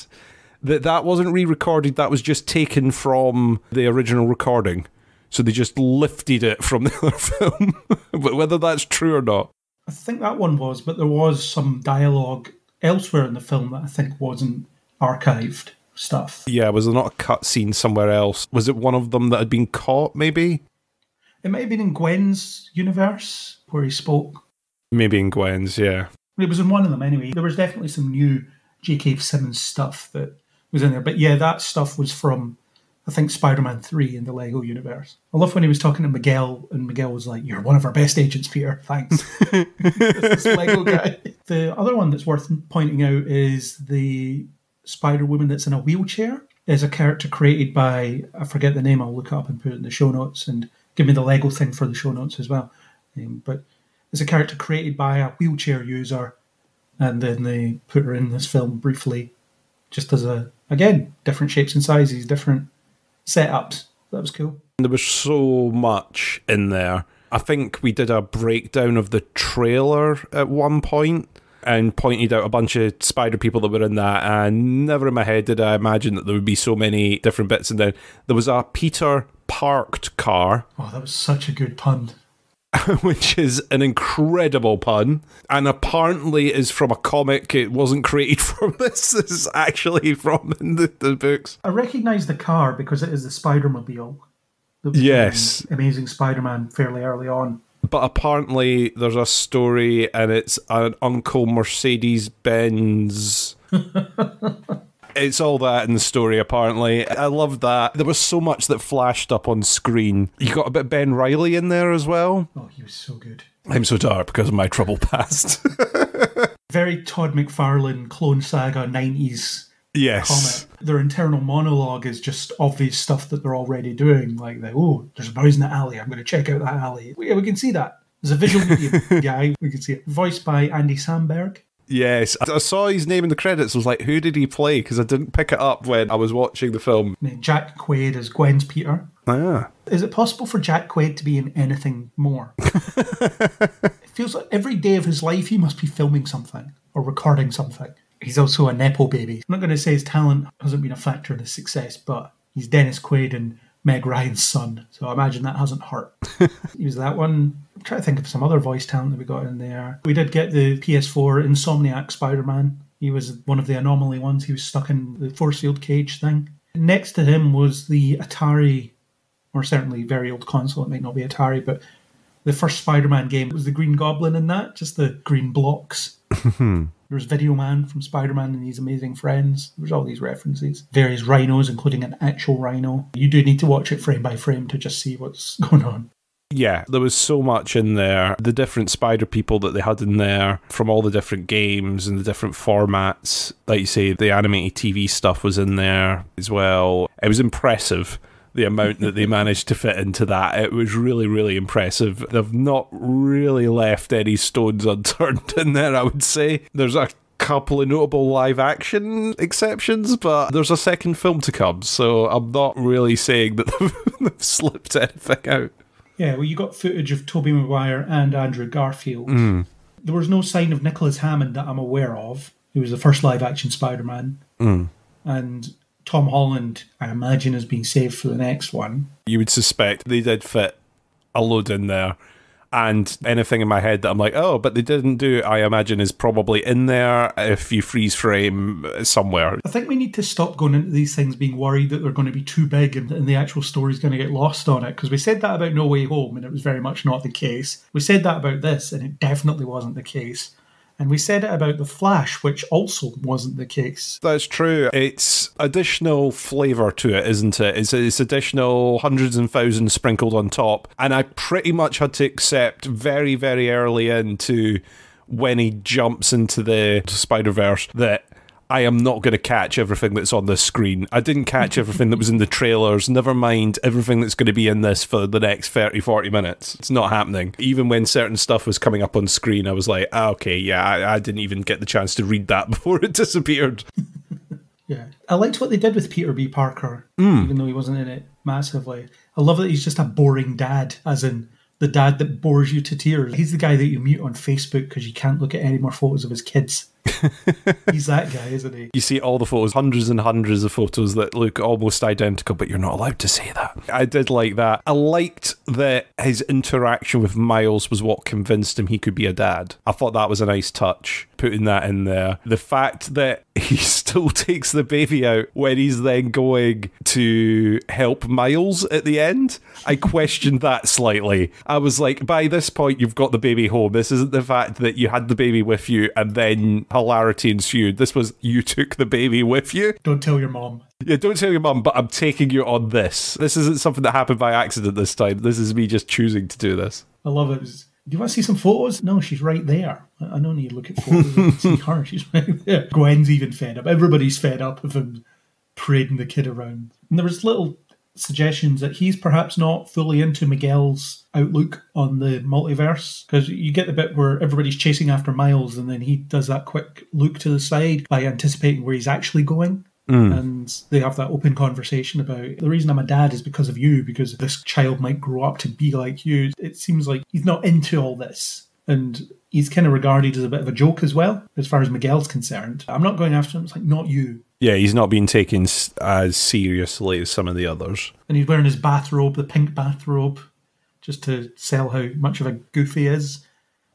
S4: that wasn't re-recorded, that was just taken from the original recording. So they just lifted it from the other film. But whether that's true or not.
S1: I think that one was, but there was some dialogue elsewhere in the film that I think wasn't archived stuff.
S4: Yeah, was there not a cut scene somewhere else? Was it one of them that had been caught, maybe?
S1: It might have been in Gwen's universe where he spoke.
S4: Maybe in Gwen's, yeah.
S1: It was in one of them anyway. There was definitely some new J.K. Simmons stuff that was in there. But yeah, that stuff was from, I think, Spider-Man 3 in the Lego universe. I love when he was talking to Miguel, and Miguel was like, "You're one of our best agents, Peter. Thanks." This Lego guy. The other one that's worth pointing out is the Spider-Woman that's in a wheelchair. Is a character created by, I forget the name, I'll look it up and put it in the show notes, and give me the Lego thing for the show notes as well. But it's a character created by a wheelchair user, and then they put her in this film briefly, just as again, different shapes and sizes, different setups. That was cool.
S4: There was so much in there. I think we did a breakdown of the trailer at one point and pointed out a bunch of spider people that were in that, and never in my head did I imagine that there would be so many different bits in there. There was a Peter parked car.
S1: Oh, that was such a good pun.
S4: Which is an incredible pun, and apparently is from a comic. It wasn't created from this. This is actually from the books.
S1: I recognise the car because it is the Spider-Mobile.
S4: Yes.
S1: Amazing Spider-Man fairly early on.
S4: But apparently there's a story, and it's an Uncle Mercedes-Benz. It's all that in the story, apparently. I love that. There was so much that flashed up on screen. You got a bit of Ben Reilly in there as well.
S1: Oh, he was so good.
S4: I'm so dark because of my troubled past.
S1: Very Todd McFarlane, Clone Saga, 90s
S4: yes.
S1: comic. Their internal monologue is just obvious stuff that they're already doing. Like, there's a boys in that alley. I'm going to check out that alley. Yeah, we can see that. There's a visual medium guy. We can see it. Voiced by Andy Samberg.
S4: Yes, I saw his name in the credits. I was like, who did he play? Because I didn't pick it up when I was watching the film.
S1: Jack Quaid as Gwen's Peter.
S4: Ah.
S1: Is it possible for Jack Quaid to be in anything more? It feels like every day of his life he must be filming something or recording something. He's also a Nepo baby. I'm not going to say his talent hasn't been a factor in his success, but he's Dennis Quaid and Meg Ryan's son, so I imagine that hasn't hurt. He was that one. I'm trying to think of some other voice talent that we got in there. We did get the PS4 Insomniac Spider-Man. He was one of the anomaly ones. He was stuck in the force field cage thing. Next to him was the Atari, or certainly very old console, it might not be Atari, but the first Spider-Man game was the Green Goblin in that, just the green blocks. There was Video Man from Spider-Man and His Amazing Friends. There was all these references. Various rhinos, including an actual rhino. You do need to watch it frame by frame to just see what's going on.
S4: Yeah, there was so much in there. The different spider people that they had in there from all the different games and the different formats. Like you say, the animated TV stuff was in there as well. It was impressive, the amount that they managed to fit into that. It was really, really impressive. They've not really left any stones unturned in there, I would say. There's a couple of notable live action exceptions, but there's a second film to come, so I'm not really saying that they've slipped anything out.
S1: Yeah, well, you got footage of Tobey Maguire and Andrew Garfield. There was no sign of Nicholas Hammond that I'm aware of, who was the first live action Spider-Man. And Tom Holland, I imagine, is being saved for the next one.
S4: You would suspect they did fit a load in there. And anything in my head that I'm like, oh, but they didn't do, I imagine, is probably in there if you freeze frame somewhere.
S1: I think we need to stop going into these things being worried that they're going to be too big and the actual story's going to get lost on it. Because we said that about No Way Home, and it was very much not the case. We said that about this, and it definitely wasn't the case. And we said it about The Flash, which also wasn't the case.
S4: That's true. It's additional flavour to it, isn't it? It's additional hundreds and thousands sprinkled on top. And I pretty much had to accept very, very early into when he jumps into the Spider-Verse that I am not going to catch everything that's on this screen. I didn't catch everything that was in the trailers, never mind everything that's going to be in this for the next 30, 40 minutes. It's not happening. Even when certain stuff was coming up on screen, I was like, okay, yeah, I didn't even get the chance to read that before it disappeared.
S1: Yeah. I liked what they did with Peter B. Parker, even though he wasn't in it massively. I love that he's just a boring dad, as in the dad that bores you to tears. He's the guy that you mute on Facebook because you can't look at any more photos of his kids. He's that guy, isn't he?
S4: You see all the photos, hundreds and hundreds of photos that look almost identical, but you're not allowed to say that. I did like that. I liked that his interaction with Miles was what convinced him he could be a dad. I thought that was a nice touch, putting that in there. The fact that he still takes the baby out when he's then going to help Miles at the end, I questioned that slightly. I was like, by this point, you've got the baby home. This isn't the fact that you had the baby with you and then hilarity ensued. This was, you took the baby with you.
S1: Don't tell your mom.
S4: Yeah, don't tell your mum, but I'm taking you on this. This isn't something that happened by accident this time. This is me just choosing to do this.
S1: I love it. Do you want to see some photos? No, she's right there. I don't need to look at photos and see her. She's right there. Gwen's even fed up. Everybody's fed up of him parading the kid around. And there was little suggestions that he's perhaps not fully into Miguel's outlook on the multiverse, because you get the bit where everybody's chasing after Miles and then he does that quick look to the side by anticipating where he's actually going. And they have that open conversation about, the reason I'm a dad is because of you, because this child might grow up to be like you. It seems like he's not into all this. And he's kind of regarded as a bit of a joke as well, as far as Miguel's concerned. I'm not going after him. It's like, not you.
S4: Yeah, he's not being taken as seriously as some of the others.
S1: And he's wearing his bathrobe, the pink bathrobe, just to sell how much of a goof he is.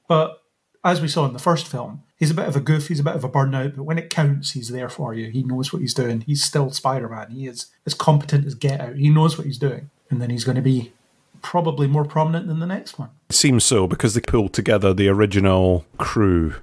S1: But as we saw in the first film, he's a bit of a goof, he's a bit of a burnout, but when it counts, he's there for you. He knows what he's doing. He's still Spider-Man. He is as competent as Get Out. He knows what he's doing. And then he's going to be probably more prominent than the next one.
S4: It seems so, because they pulled together the original crew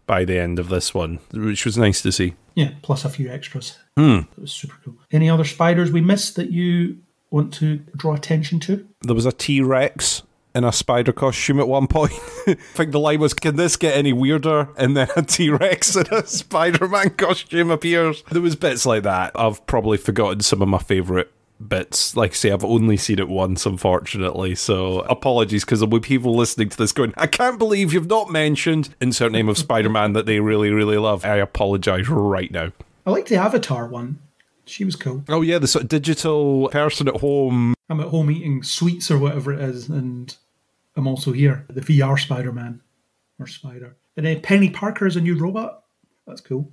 S4: by the end of this one, which was nice to see.
S1: Yeah, plus a few extras. It was super cool. Any other spiders we missed that you want to draw attention to?
S4: There was a T-Rex in a spider costume at one point. I think the line was, can this get any weirder? And then a T-Rex in a Spider-Man costume appears. There was bits like that. I've probably forgotten some of my favourite bits. Like I say, I've only seen it once, unfortunately, so apologies, because there'll be people listening to this going, I can't believe you've not mentioned insert name of Spider-Man that they really, really love. I apologise right now.
S1: I like the Avatar one. She was cool.
S4: Oh yeah, the sort of digital person at home.
S1: I'm at home eating sweets or whatever it is, and I'm also here. The VR Spider-Man. Or Spider. And then Penny Parker is a new robot. That's cool.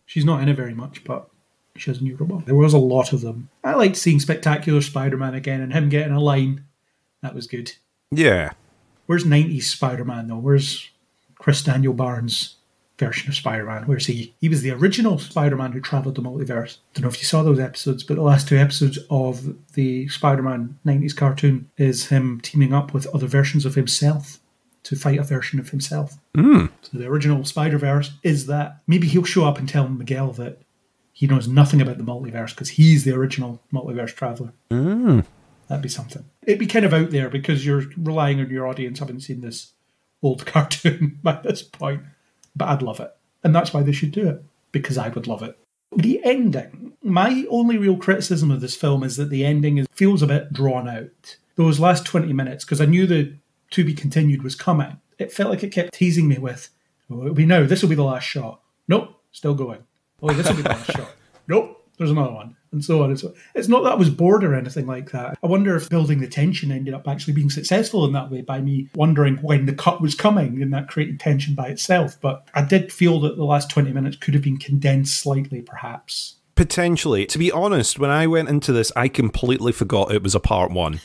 S1: She's not in it very much, but she has a new robot. There was a lot of them. I liked seeing Spectacular Spider-Man again and him getting a line. That was good.
S4: Yeah.
S1: Where's 90s Spider-Man, though? Where's Chris Daniel Barnes' version of Spider-Man? Where's he? He was the original Spider-Man who travelled the multiverse. Don't know if you saw those episodes, but the last two episodes of the Spider-Man 90s cartoon is him teaming up with other versions of himself to fight a version of himself. So the original Spider-Verse is that. Maybe he'll show up and tell Miguel that he knows nothing about the multiverse because he's the original multiverse traveller. That'd be something. It'd be kind of out there because you're relying on your audience having seen this old cartoon by this point. But I'd love it. And that's why they should do it, because I would love it. The ending. My only real criticism of this film is that the ending feels a bit drawn out. Those last 20 minutes, because I knew the to be continued was coming, it felt like it kept teasing me with, oh, it'll be now, this will be the last shot. Nope, still going. Oh, this will be the last shot. Nope, there's another one. And so on and so on. It's not that I was bored or anything like that. I wonder if building the tension ended up actually being successful in that way by me wondering when the cut was coming, and that created tension by itself. But I did feel that the last 20 minutes could have been condensed slightly, perhaps.
S4: Potentially. To be honest, when I went into this, I completely forgot it was a part one.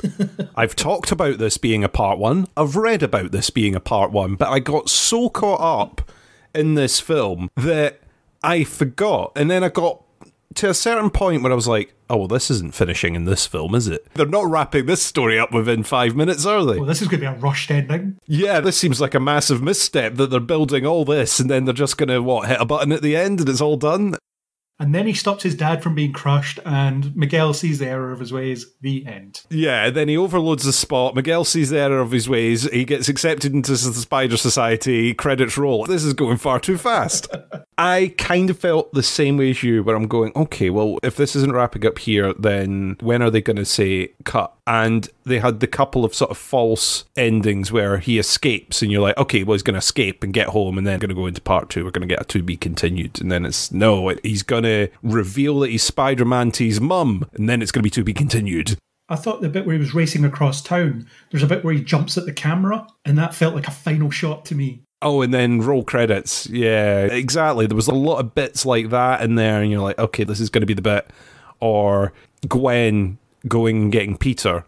S4: I've talked about this being a part one. I've read about this being a part one, but I got so caught up in this film that I forgot. And then I got to a certain point where I was like, oh, well, this isn't finishing in this film, is it? They're not wrapping this story up within 5 minutes, are they?
S1: Well, this is going to be a rushed ending.
S4: Yeah, this seems like a massive misstep that they're building all this and then they're just going to, hit a button at the end and it's all done?
S1: And then he stops his dad from being crushed, and Miguel sees the error of his ways. The end.
S4: Yeah, and then he overloads the spot. Miguel sees the error of his ways. He gets accepted into the Spider Society. Credits roll. This is going far too fast. I kind of felt the same way as you, where I'm going, okay, well, if this isn't wrapping up here, then when are they going to say cut? And they had the couple of sort of false endings where he escapes, and you're like, okay, well, he's going to escape and get home, and then going to go into part two. We're going to get a to be continued. And then it's, no, he's going to reveal that he's Spider-Man to his mum, and then it's going to be to be continued.
S1: I thought the bit where he was racing across town, there's a bit where he jumps at the camera, and that felt like a final shot to me.
S4: Oh, and then roll credits. Yeah, exactly. There was a lot of bits like that in there, and you're like, okay, this is going to be the bit. Or Gwen going and getting Peter,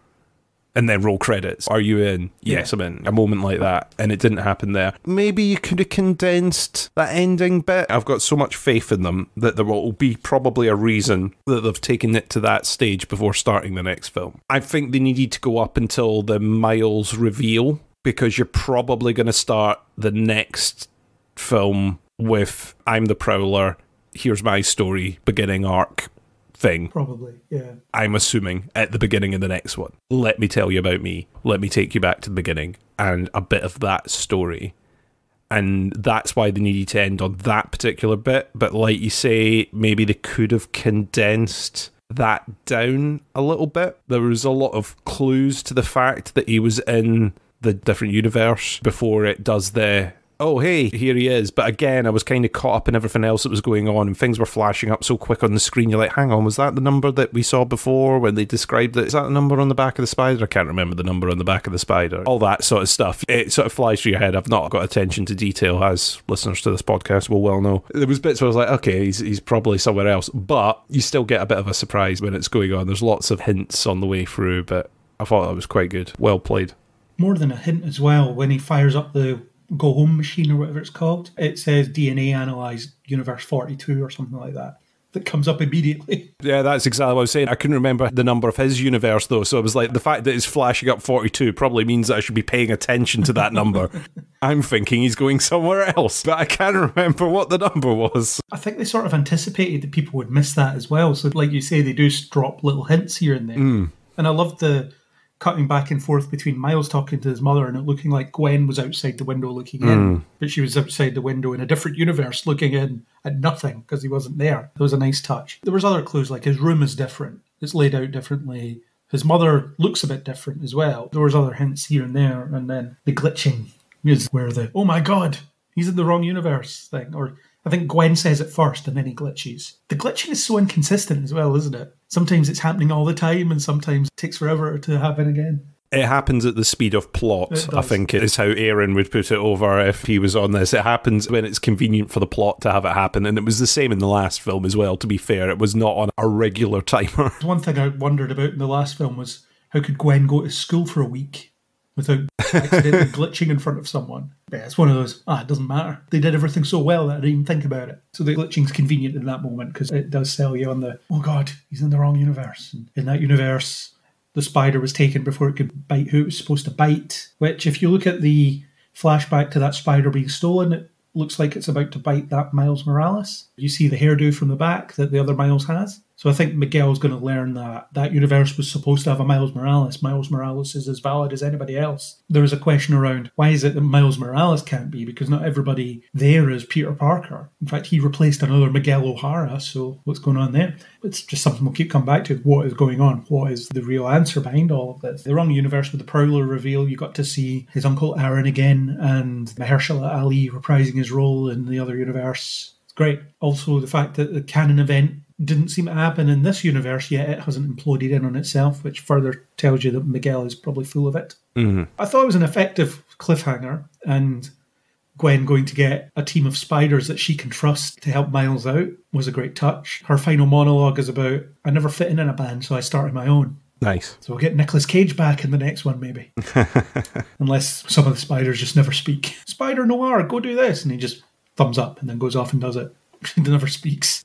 S4: and then roll credits. Are you in? Yes, I'm in. A moment like that, and it didn't happen there. Maybe you could have condensed that ending bit. I've got so much faith in them that there will be probably a reason that they've taken it to that stage before starting the next film. I think they needed to go up until the Miles reveal, because you're probably going to start the next film with I'm the Prowler, here's my story, beginning arc thing.
S1: Probably, yeah.
S4: I'm assuming at the beginning of the next one. Let me tell you about me. Let me take you back to the beginning and a bit of that story. And that's why they needed to end on that particular bit. But like you say, maybe they could have condensed that down a little bit. There was a lot of clues to the fact that he was in the different universe before it does the, oh, hey, here he is. But again, I was kind of caught up in everything else that was going on, and things were flashing up so quick on the screen. You're like, hang on, was that the number that we saw before when they described it? Is that the number on the back of the spider? I can't remember the number on the back of the spider. All that sort of stuff. It sort of flies through your head. I've not got attention to detail, as listeners to this podcast will well know. There was bits where I was like, okay, he's probably somewhere else. But you still get a bit of a surprise when it's going on. There's lots of hints on the way through, but I thought that was quite good. Well played.
S1: More than a hint as well, when he fires up the go home machine or whatever it's called, it says DNA analyzed universe 42 or something like that. That comes up immediately.
S4: Yeah, that's exactly what I was saying. I couldn't remember the number of his universe though, so it was like the fact that it's flashing up 42 probably means that I should be paying attention to that number. I'm thinking he's going somewhere else, but I can't remember what the number was.
S1: I think they sort of anticipated that people would miss that as well. So like you say, they do drop little hints here and there. And I love the cutting back and forth between Miles talking to his mother and it looking like Gwen was outside the window looking in, but she was outside the window in a different universe looking in at nothing because he wasn't there. It was a nice touch. There was other clues, like his room is different. It's laid out differently. His mother looks a bit different as well. There was other hints here and there, and then the glitching is where the, oh my God, he's in the wrong universe thing. Or I think Gwen says it first and then he glitches. The glitching is so inconsistent as well, isn't it? Sometimes it's happening all the time and sometimes it takes forever to happen again.
S4: It happens at the speed of plot, I think is how Aaron would put it over if he was on this. It happens when it's convenient for the plot to have it happen. And it was the same in the last film as well, to be fair. It was not on a regular timer.
S1: One thing I wondered about in the last film was how could Gwen go to school for a week without accidentally glitching in front of someone? Yeah, it's one of those, it doesn't matter. They did everything so well that I didn't even think about it. So the glitching's convenient in that moment because it does sell you on the, oh God, he's in the wrong universe. And in that universe, the spider was taken before it could bite who it was supposed to bite, which if you look at the flashback to that spider being stolen, it looks like it's about to bite that Miles Morales. You see the hairdo from the back that the other Miles has. So I think Miguel's going to learn that that universe was supposed to have a Miles Morales. Miles Morales is as valid as anybody else. There was a question around, why is it that Miles Morales can't be? Because not everybody there is Peter Parker. In fact, he replaced another Miguel O'Hara, so what's going on there? It's just something we'll keep coming back to. What is going on? What is the real answer behind all of this? The wrong universe with the Prowler reveal, you got to see his uncle Aaron again and Mahershala Ali reprising his role in the other universe. It's great. Also, the fact that the canon event didn't seem to happen in this universe yet. It hasn't imploded in on itself, which further tells you that Miguel is probably full of it. I thought it was an effective cliffhanger, and Gwen going to get a team of spiders that she can trust to help Miles out was a great touch. Her final monologue is about, I never fit in a band, so I started my own.
S4: Nice.
S1: So we'll get Nicolas Cage back in the next one, maybe. Unless some of the spiders just never speak. Spider Noir, go do this. And he just thumbs up and then goes off and does it. He never speaks.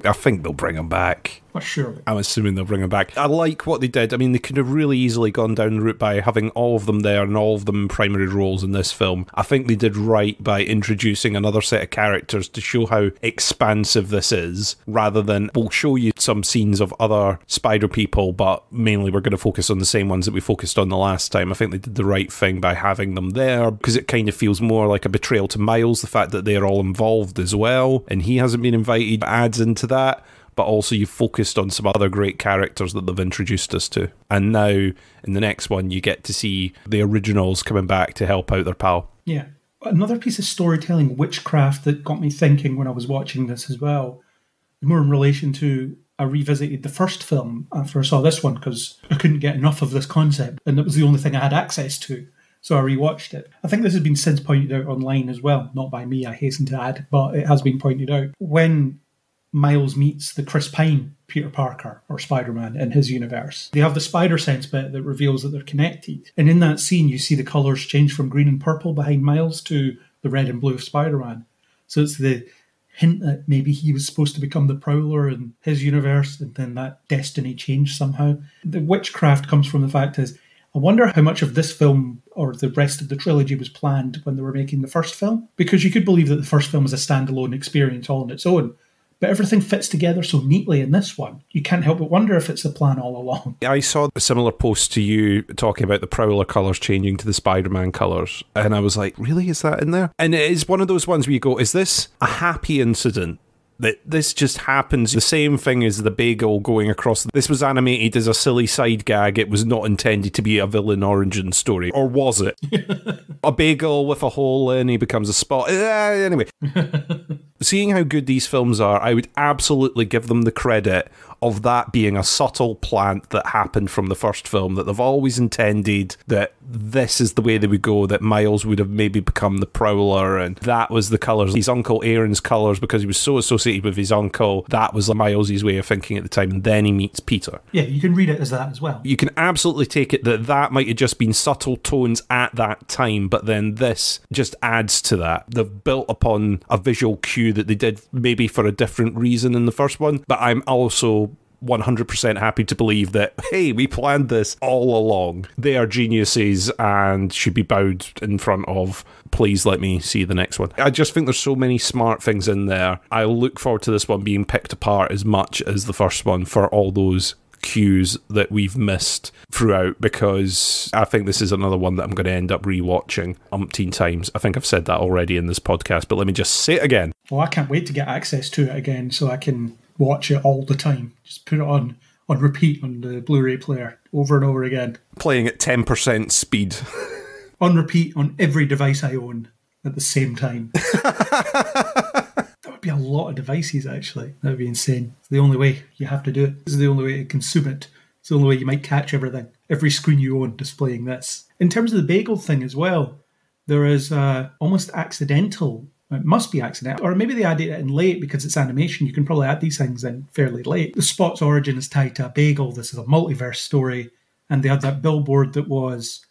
S4: I think they'll bring him back.
S1: Well, surely.
S4: I'm assuming they'll bring him back. I like what they did. I mean, they could have really easily gone down the route by having all of them there and all of them in primary roles in this film. I think they did right by introducing another set of characters to show how expansive this is, rather than we'll show you some scenes of other spider people, but mainly we're going to focus on the same ones that we focused on the last time. I think they did the right thing by having them there, because it kind of feels more like a betrayal to Miles, the fact that they're all involved as well, and he hasn't been invited, adds into that. But also you've focused on some other great characters that they've introduced us to. And now, in the next one, you get to see the originals coming back to help out their pal.
S1: Yeah. Another piece of storytelling witchcraft that got me thinking when I was watching this as well, more in relation to, I revisited the first film after I saw this one because I couldn't get enough of this concept, and it was the only thing I had access to So I rewatched it. I think this has been since pointed out online as well. Not by me, I hasten to add, but it has been pointed out. When Miles meets the Chris Pine Peter Parker, or Spider-Man, in his universe, they have the spider sense bit that reveals that they're connected. And in that scene, you see the colours change from green and purple behind Miles to the red and blue of Spider-Man. So it's the hint that maybe he was supposed to become the Prowler in his universe, and then that destiny changed somehow. The witchcraft comes from the fact is, I wonder how much of this film or the rest of the trilogy was planned when they were making the first film. Because you could believe that the first film was a standalone experience all on its own. But everything fits together so neatly in this one. You can't help but wonder if it's the plan all along.
S4: I saw a similar post to you talking about the Prowler colours changing to the Spider-Man colours. And I was like, really? Is that in there? And it is one of those ones where you go, is this a happy incident? That this just happens. The same thing as the bagel going across. This was animated as a silly side gag. It was not intended to be a villain origin story. Or was it? A bagel with a hole in, he becomes a spot. Anyway. Seeing how good these films are, I would absolutely give them the credit of that being a subtle plant that happened from the first film, that they've always intended that this is the way they would go, that Miles would have maybe become the Prowler, and that was the colours, his Uncle Aaron's colours, because he was so associated with his uncle. That was Miles' way of thinking at the time, and then he meets Peter.
S1: Yeah, you can read it as that as well.
S4: You can absolutely take it that that might have just been subtle tones at that time, but then this just adds to that. They've built upon a visual cue that they did maybe for a different reason in the first one, but I'm also 100% happy to believe that, hey, we planned this all along. They are geniuses and should be bowed in front of. Please let me see the next one. I just think there's so many smart things in there. I look forward to this one being picked apart as much as the first one for all those cues that we've missed throughout, because I think this is another one that I'm going to end up rewatching umpteen times. I think I've said that already in this podcast, but let me just say it again.
S1: Well, I can't wait to get access to it again so I can watch it all the time. Just put it on repeat on the Blu-ray player over and over again.
S4: Playing at 10% speed.
S1: On repeat on every device I own at the same time. That would be a lot of devices, actually. That would be insane. It's the only way you have to do it. This is the only way to consume it. It's the only way you might catch everything. Every screen you own displaying this. In terms of the bagel thing as well, there is almost accidental. It must be accidental. Or maybe they added it in late because it's animation. You can probably add these things in fairly late. The Spot's origin is tied to a bagel. This is a multiverse story. And they had that billboard that was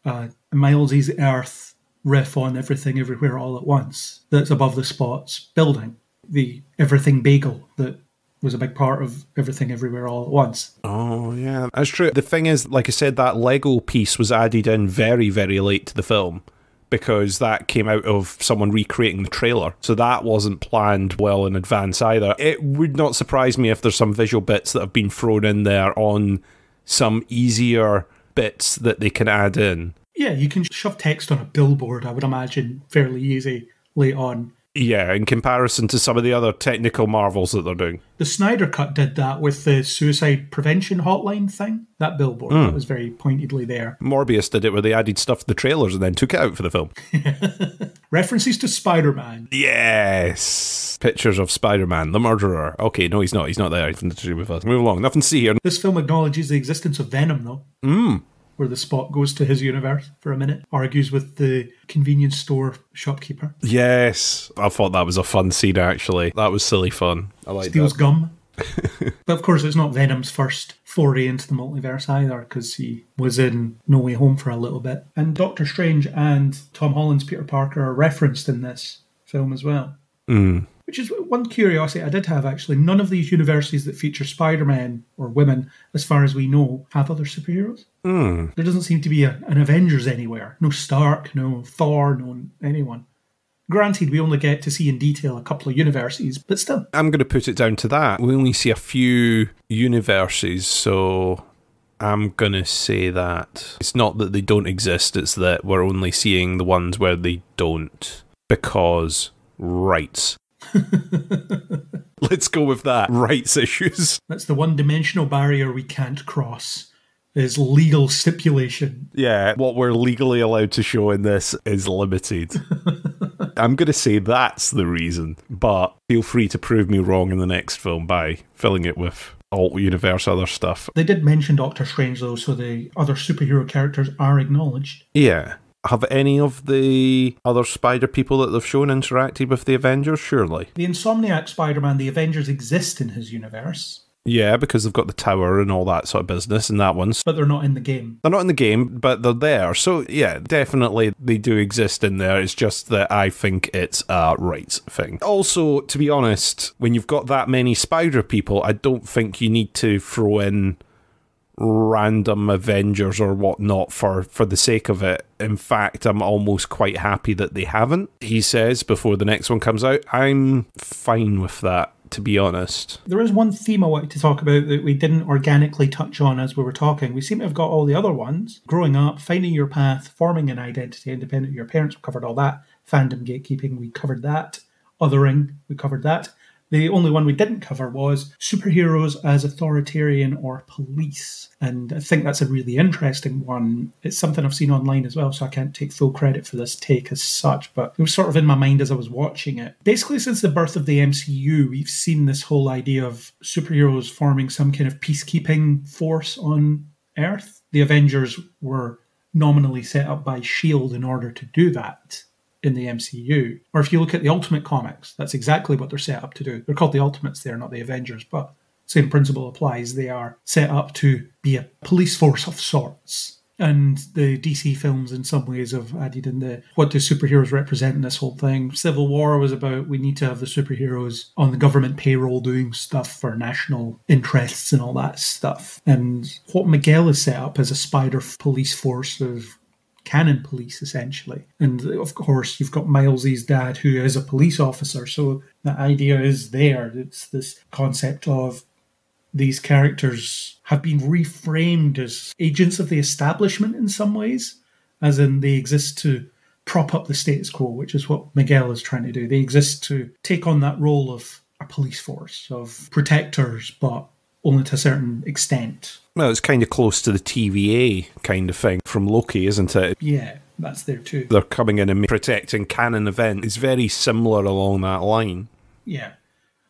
S1: Miles' Earth riff on Everything Everywhere All at Once. That's above the Spot's building. The Everything Bagel that was a big part of Everything Everywhere All at Once.
S4: Oh, yeah. That's true. The thing is, like I said, that Lego piece was added in very, very late to the film, because that came out of someone recreating the trailer. So that wasn't planned well in advance either. It would not surprise me if there's some visual bits that have been thrown in there on some easier bits that they can add in.
S1: Yeah, you can shove text on a billboard, I would imagine, fairly easy late on.
S4: Yeah, in comparison to some of the other technical marvels that they're doing.
S1: The Snyder Cut did that with the suicide prevention hotline thing. That billboard that was very pointedly there.
S4: Morbius did it where they added stuff to the trailers and then took it out for the film.
S1: References to Spider-Man.
S4: Yes! Pictures of Spider-Man, the murderer. Okay, no, he's not. He's not there. He's nothing to do with us. Move along. Nothing to see here.
S1: This film acknowledges the existence of Venom, though. Where the Spot goes to his universe for a minute, argues with the convenience store shopkeeper.
S4: Yes. I thought that was a fun scene, actually. That was silly fun. I like that.
S1: Steals gum. But of course, it's not Venom's first foray into the multiverse either, because he was in No Way Home for a little bit. And Doctor Strange and Tom Holland's Peter Parker are referenced in this film as well. Which is one curiosity I did have, actually. None of these universes that feature Spider-Man or women, as far as we know, have other superheroes. There doesn't seem to be an Avengers anywhere. No Stark, no Thor, no anyone. Granted, we only get to see in detail a couple of universes, but still.
S4: I'm going to put it down to that. We only see a few universes, so I'm going to say that it's not that they don't exist, it's that we're only seeing the ones where they don't, because rights. Let's go with that. Rights issues.
S1: That's the one-dimensional barrier we can't cross, is legal stipulation.
S4: Yeah, what we're legally allowed to show in this is limited. I'm going to say that's the reason, but feel free to prove me wrong in the next film by filling it with alt-universe other stuff.
S1: They did mention Doctor Strange, though, so the other superhero characters are acknowledged.
S4: Yeah. Have any of the other Spider people that they've shown interacted with the Avengers? Surely.
S1: The Insomniac Spider-Man, the Avengers exist in his universe.
S4: Yeah, because they've got the tower and all that sort of business in that one.
S1: But they're not in the game.
S4: They're not in the game, but they're there. So, yeah, definitely they do exist in there. It's just that I think it's a rights thing. Also, to be honest, when you've got that many Spider people, I don't think you need to throw in random Avengers or whatnot for the sake of it. In fact, I'm almost quite happy that they haven't. He says before the next one comes out, I'm fine with that, to be honest.
S1: There is one theme I wanted to talk about that we didn't organically touch on as we were talking. We seem to have got all the other ones. Growing up, finding your path, forming an identity independent of your parents, we covered all that. Fandom gatekeeping, we covered that. Othering, we covered that. The only one we didn't cover was superheroes as authoritarian or police. And I think that's a really interesting one. It's something I've seen online as well, so I can't take full credit for this take as such, but it was sort of in my mind as I was watching it. Basically, since the birth of the MCU, we've seen this whole idea of superheroes forming some kind of peacekeeping force on Earth. The Avengers were nominally set up by S.H.I.E.L.D. in order to do that in the MCU. Or if you look at the Ultimate Comics, that's exactly what they're set up to do. They're called the Ultimates, they're not the Avengers, but same principle applies. They are set up to be a police force of sorts. And the DC films in some ways have added in the what do superheroes represent in this whole thing. Civil War was about we need to have the superheroes on the government payroll doing stuff for national interests and all that stuff. And what Miguel is set up as a spider police force of canon police, essentially. And of course, you've got Miles's dad, who is a police officer, so the idea is there. It's this concept of these characters have been reframed as agents of the establishment in some ways, as in they exist to prop up the status quo, which is what Miguel is trying to do. They exist to take on that role of a police force, of protectors, but only to a certain extent.
S4: Well, it's kind of close to the TVA kind of thing from Loki, isn't it?
S1: Yeah, that's there too.
S4: They're coming in and protecting canon event. It's very similar along that line.
S1: Yeah.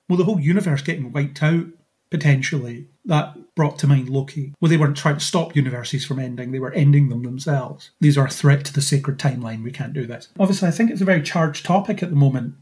S1: Well, the whole universe getting wiped out, potentially, that brought to mind Loki. Well, they weren't trying to stop universes from ending, they were ending them themselves. These are a threat to the sacred timeline, we can't do this. Obviously, I think it's a very charged topic at the moment,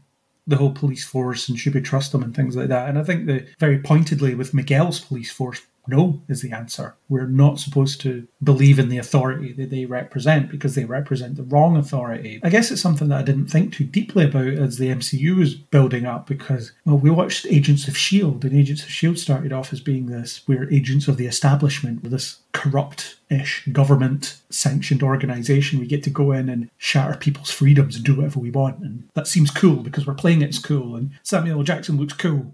S1: the whole police force and should we trust them and things like that. And I think that very pointedly with Miguel's police force, no is the answer. We're not supposed to believe in the authority that they represent because they represent the wrong authority. I guess it's something that I didn't think too deeply about as the MCU was building up because, well, we watched Agents of S.H.I.E.L.D. and Agents of S.H.I.E.L.D. started off as being this, we're agents of the establishment, this corrupt-ish government-sanctioned organisation. We get to go in and shatter people's freedoms and do whatever we want. And that seems cool because we're playing it as cool and Samuel L. Jackson looks cool.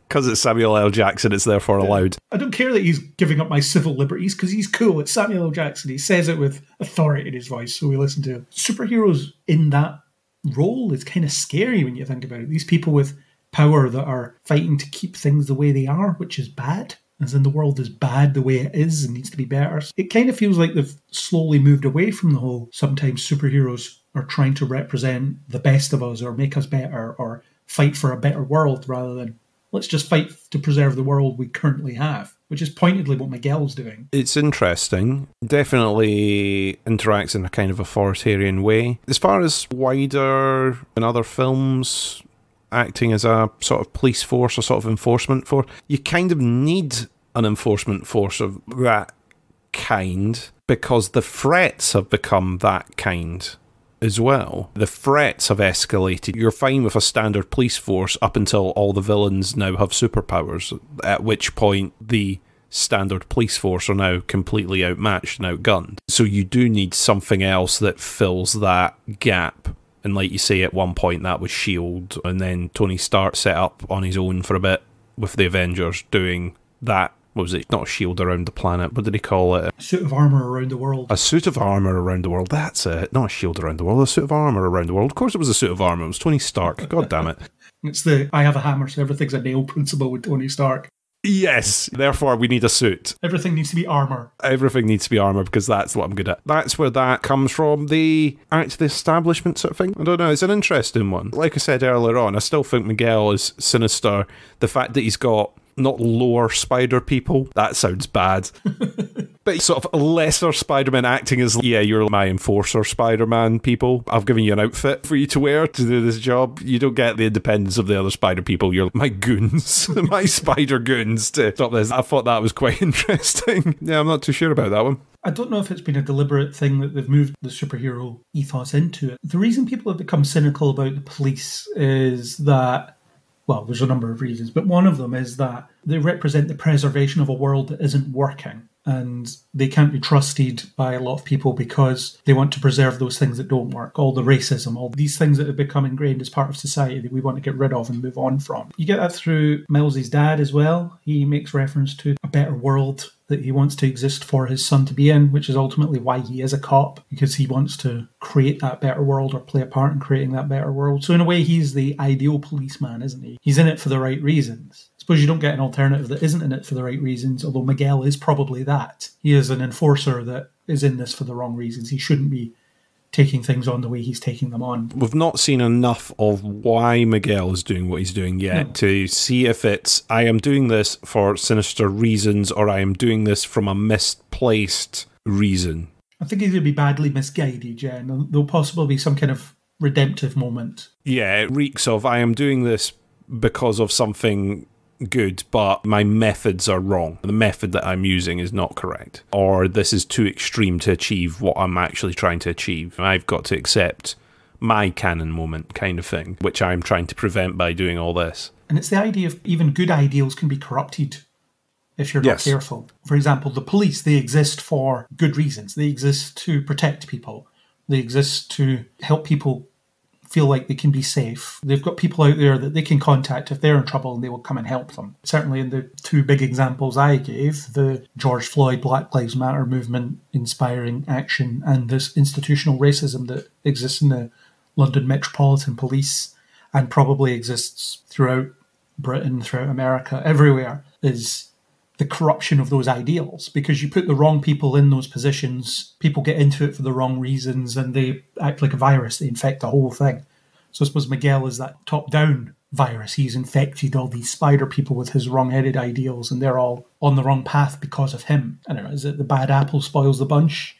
S4: Because it's Samuel L. Jackson, it's therefore allowed.
S1: I don't care that he's giving up my civil liberties because he's cool. It's Samuel L. Jackson. He says it with authority in his voice, so we listen to him. Superheroes in that role is kind of scary when you think about it. These people with power that are fighting to keep things the way they are, which is bad. As in the world is bad the way it is and needs to be better. It kind of feels like they've slowly moved away from the whole sometimes superheroes are trying to represent the best of us or make us better or fight for a better world rather than let's just fight to preserve the world we currently have, which is pointedly what Miguel's doing.
S4: It's interesting. Definitely interacts in a kind of authoritarian way. As far as wider and other films acting as a sort of police force or sort of enforcement force, you kind of need an enforcement force of that kind because the threats have become that kind as well. The threats have escalated. You're fine with a standard police force up until all the villains now have superpowers, at which point the standard police force are now completely outmatched and outgunned. So you do need something else that fills that gap. And like you say, at one point that was S.H.I.E.L.D. and then Tony Stark set up on his own for a bit with the Avengers doing that. What was it? Not a shield around the planet. What did he call it?
S1: A suit of armour around the world.
S4: A suit of armour around the world. That's it. Not a shield around the world. A suit of armour around the world. Of course it was a suit of armour. It was Tony Stark. God damn it.
S1: It's the I have a hammer, so everything's a nail principle with Tony Stark.
S4: Yes. Therefore, we need a suit.
S1: Everything needs to be armour.
S4: Everything needs to be armour because that's what I'm good at. That's where that comes from. The act of the establishment sort of thing. I don't know. It's an interesting one. Like I said earlier on, I still think Miguel is sinister. The fact that he's got not lower spider people, that sounds bad. But sort of lesser Spider-Man acting as, yeah, you're my enforcer Spider-Man people. I've given you an outfit for you to wear to do this job. You don't get the independence of the other spider people. You're my goons, my spider goons to stop this. I thought that was quite interesting. Yeah, I'm not too sure about that one.
S1: I don't know if it's been a deliberate thing that they've moved the superhero ethos into it. The reason people have become cynical about the police is that, well, there's a number of reasons, but one of them is that they represent the preservation of a world that isn't working. And they can't be trusted by a lot of people because they want to preserve those things that don't work. All the racism, all these things that have become ingrained as part of society that we want to get rid of and move on from. You get that through Miles's dad as well. He makes reference to a better world that he wants to exist for his son to be in, which is ultimately why he is a cop, because he wants to create that better world or play a part in creating that better world. So in a way, he's the ideal policeman, isn't he? He's in it for the right reasons. I suppose you don't get an alternative that isn't in it for the right reasons, although Miguel is probably that. He is an enforcer that is in this for the wrong reasons. He shouldn't be taking things on the way he's taking them on.
S4: We've not seen enough of why Miguel is doing what he's doing yet to see if it's, I am doing this for sinister reasons or I am doing this from a misplaced reason.
S1: I think he's going to be badly misguided, yeah, and there'll possibly be some kind of redemptive moment.
S4: Yeah, it reeks of, I am doing this because of something good, but my methods are wrong. The method that I'm using is not correct. Or this is too extreme to achieve what I'm actually trying to achieve. I've got to accept my canon moment kind of thing, which I'm trying to prevent by doing all this.
S1: And it's the idea of even good ideals can be corrupted if you're not careful. For example, the police, they exist for good reasons. They exist to protect people. They exist to help people feel like they can be safe. They've got people out there that they can contact if they're in trouble and they will come and help them. Certainly in the two big examples I gave, the George Floyd Black Lives Matter movement inspiring action and this institutional racism that exists in the London Metropolitan Police and probably exists throughout Britain, throughout America, everywhere, is the corruption of those ideals, because you put the wrong people in those positions, people get into it for the wrong reasons, and they act like a virus, they infect the whole thing. So I suppose Miguel is that top-down virus. He's infected all these spider people with his wrong-headed ideals, and they're all on the wrong path because of him. I don't know, is it the bad apple spoils the bunch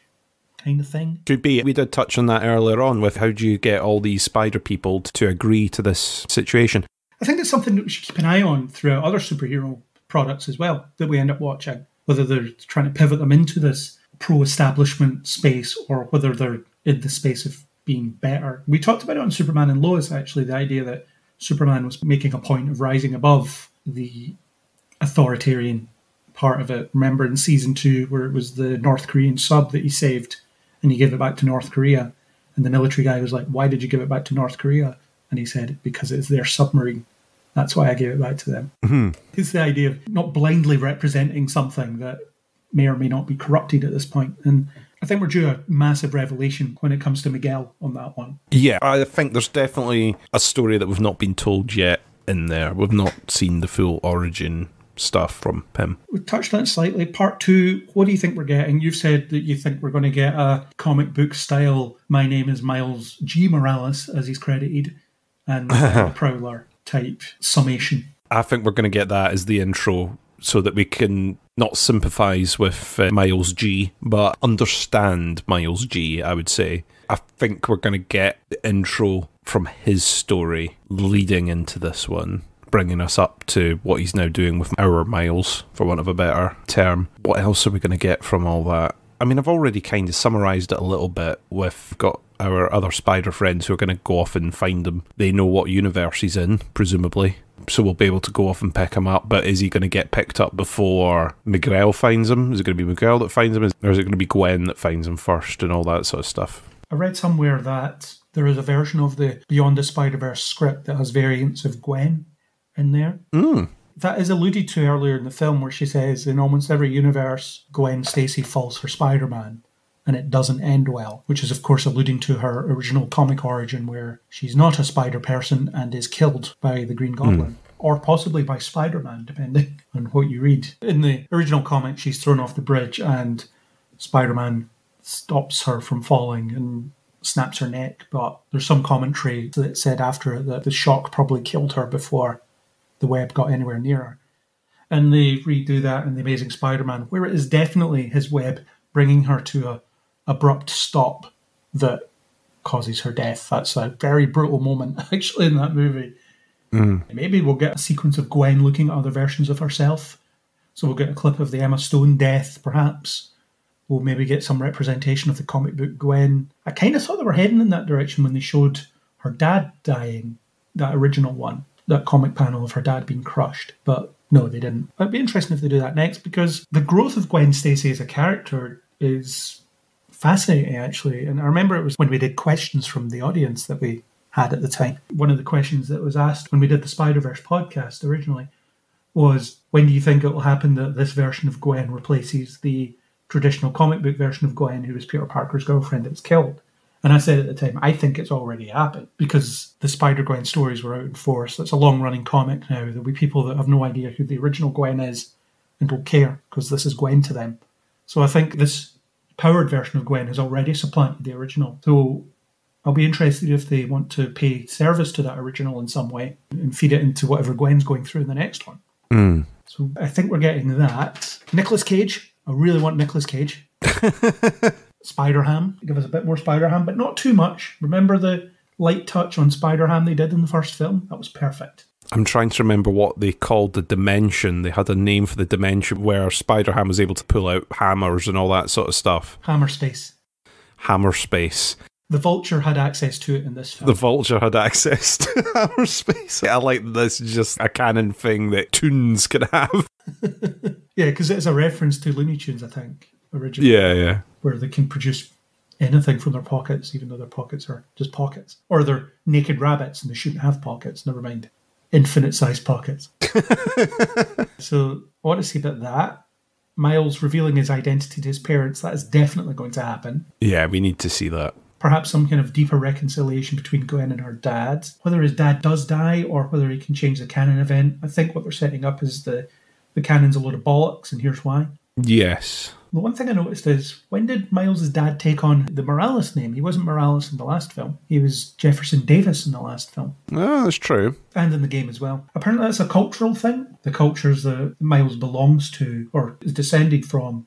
S1: kind of thing?
S4: Could be. We did touch on that earlier on with how do you get all these spider people to agree to this situation.
S1: I think it's something that we should keep an eye on throughout other superhero products as well that we end up watching, whether they're trying to pivot them into this pro-establishment space or whether they're in the space of being better. We talked about it on Superman and Lois, actually, the idea that Superman was making a point of rising above the authoritarian part of it. Remember in season 2 where it was the North Korean sub that he saved and he gave it back to North Korea, and the military guy was like, why did you give it back to North Korea? And he said, because it's their submarine. That's why I gave it back to them. Mm-hmm. It's the idea of not blindly representing something that may or may not be corrupted at this point. And I think we're due a massive revelation when it comes to Miguel on that one.
S4: Yeah, I think there's definitely a story that we've not been told yet in there. We've not seen the full origin stuff from him.
S1: We touched on it slightly. Part 2, what do you think we're getting? You've said that you think we're going to get a comic book style, my name is Miles G. Morales, as he's credited, and Prowler type summation.
S4: I think we're going to get that as the intro so that we can not sympathise with Miles G, but understand Miles G, I would say. I think we're going to get the intro from his story leading into this one, bringing us up to what he's now doing with our Miles, for want of a better term. What else are we going to get from all that? I mean, I've already kind of summarised it a little bit. We've got our other spider friends who are going to go off and find him. They know what universe he's in, presumably, so we'll be able to go off and pick him up. But is he going to get picked up before Miguel finds him? Is it going to be Miguel that finds him? Or is it going to be Gwen that finds him first and all that sort of stuff?
S1: I read somewhere that there is a version of the Beyond the Spider-Verse script that has variants of Gwen in there. That is alluded to earlier in the film, where she says in almost every universe, Gwen Stacy falls for Spider-Man, and it doesn't end well, which is of course alluding to her original comic origin, where she's not a spider person and is killed by the Green Goblin, or possibly by Spider-Man, depending on what you read. In the original comic, she's thrown off the bridge and Spider-Man stops her from falling and snaps her neck, but there's some commentary that said after it that the shock probably killed her before the web got anywhere near her. And they redo that in The Amazing Spider-Man, where it is definitely his web bringing her to a abrupt stop that causes her death. That's a very brutal moment, actually, in that movie. Maybe we'll get a sequence of Gwen looking at other versions of herself. So we'll get a clip of the Emma Stone death, perhaps. We'll maybe get some representation of the comic book Gwen. I kind of thought they were heading in that direction when they showed her dad dying, that original one, that comic panel of her dad being crushed. But no, they didn't. It'd be interesting if they do that next, because the growth of Gwen Stacy as a character is fascinating, actually. And I remember it was when we did questions from the audience that we had at the time. One of the questions that was asked when we did the Spider-Verse podcast originally was, when do you think it will happen that this version of Gwen replaces the traditional comic book version of Gwen, who was Peter Parker's girlfriend that was killed? And I said at the time, I think it's already happened, because the Spider-Gwen stories were out in force. It's a long-running comic now. There'll be people that have no idea who the original Gwen is and don't care, because this is Gwen to them. So I think this powered version of Gwen has already supplanted the original. So I'll be interested if they want to pay service to that original in some way and feed it into whatever Gwen's going through in the next one. So I think we're getting that. Nicolas Cage. I really want Nicolas Cage. Spider-Ham. Give us a bit more Spider-Ham, but not too much. Remember the light touch on Spider-Ham they did in the first film? That was perfect.
S4: I'm trying to remember what they called the dimension. They had a name for the dimension where Spider-Ham was able to pull out hammers and all that sort of stuff.
S1: Hammer space.
S4: Hammer space.
S1: The Vulture had access to it in this film.
S4: The Vulture had access to hammer space. I like this, just a canon thing that Toons can have.
S1: Yeah, because it's a reference to Looney Tunes, I think, originally.
S4: Yeah.
S1: Where they can produce anything from their pockets, even though their pockets are just pockets. Or they're naked rabbits and they shouldn't have pockets, never mind. Infinite-sized pockets. So I want to see about that. Miles revealing his identity to his parents, that is definitely going to happen.
S4: Yeah, we need to see that.
S1: Perhaps some kind of deeper reconciliation between Gwen and her dad. Whether his dad does die or whether he can change the canon event. I think what they're setting up is the canon's a load of bollocks, and here's why.
S4: Yes.
S1: The one thing I noticed is, when did Miles' dad take on the Morales name? He wasn't Morales in the last film. He was Jefferson Davis in the last film.
S4: Oh, that's true.
S1: And in the game as well. Apparently that's a cultural thing. The cultures that Miles belongs to, or is descended from,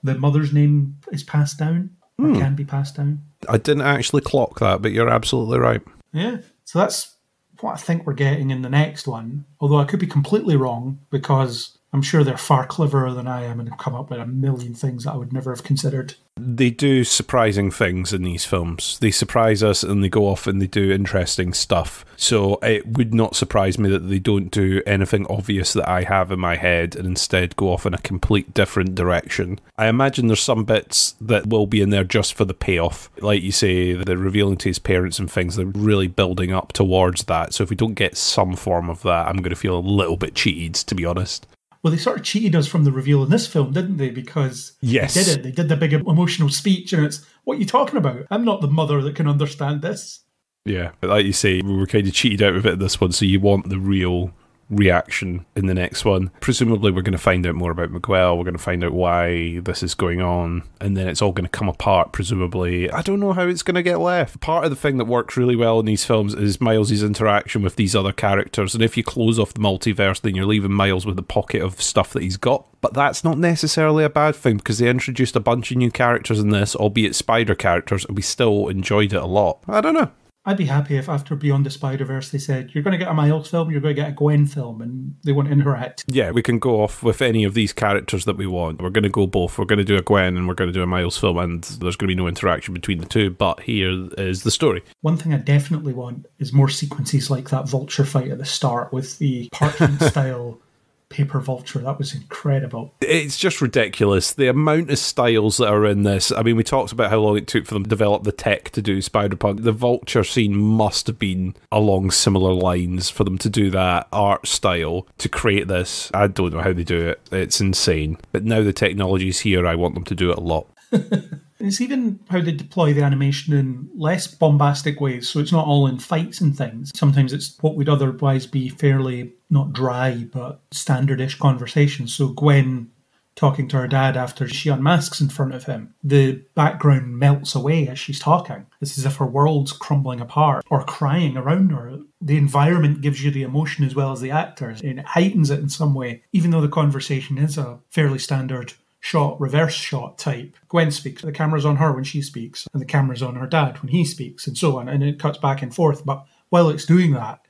S1: the mother's name is passed down, or can be passed down.
S4: I didn't actually clock that, but you're absolutely right.
S1: Yeah. So that's what I think we're getting in the next one. Although I could be completely wrong, because I'm sure they're far cleverer than I am and have come up with a million things that I would never have considered.
S4: They do surprising things in these films. They surprise us and they go off and they do interesting stuff. So it would not surprise me that they don't do anything obvious that I have in my head and instead go off in a complete different direction. I imagine there's some bits that will be in there just for the payoff. Like you say, the revealing to his parents and things, they're really building up towards that. So if we don't get some form of that, I'm going to feel a little bit cheated, to be honest.
S1: Well, they sort of cheated us from the reveal in this film, didn't they? Because
S4: yes,
S1: they did it. They did the big emotional speech, and it's, what are you talking about? I'm not the mother that can understand this.
S4: Yeah, but like you say, we were kind of cheated out of it in this one, so you want the real reaction in the next one. Presumably we're going to find out more about Miguel, we're going to find out why this is going on, and then it's all going to come apart, presumably. I don't know how it's going to get left. Part of the thing that works really well in these films is Miles' interaction with these other characters, and if you close off the multiverse, then you're leaving Miles with a pocket of stuff that he's got. But that's not necessarily a bad thing, because they introduced a bunch of new characters in this, albeit spider characters, and we still enjoyed it a lot. I don't know.
S1: I'd be happy if after Beyond the Spider-Verse they said, you're going to get a Miles film, you're going to get a Gwen film, and they won't interact.
S4: Yeah, we can go off with any of these characters that we want. We're going to go both. We're going to do a Gwen and we're going to do a Miles film, and there's going to be no interaction between the two, but here is the story.
S1: One thing I definitely want is more sequences like that Vulture fight at the start with the parchment-style paper Vulture. That was incredible.
S4: It's just ridiculous. The amount of styles that are in this. I mean, we talked about how long it took for them to develop the tech to do Spider-Punk. The Vulture scene must have been along similar lines for them to do that art style to create this. I don't know how they do it. It's insane. But now the technology's here, I want them to do it a lot.
S1: It's even how they deploy the animation in less bombastic ways, so it's not all in fights and things. Sometimes it's what would otherwise be fairly, not dry, but standardish conversations. So Gwen talking to her dad after she unmasks in front of him. The background melts away as she's talking. It's as if her world's crumbling apart or crying around her. The environment gives you the emotion as well as the actors, and it heightens it in some way, even though the conversation is a fairly standard shot, reverse shot type. Gwen speaks, the camera's on her when she speaks, and the camera's on her dad when he speaks, and so on, and it cuts back and forth. But while it's doing that,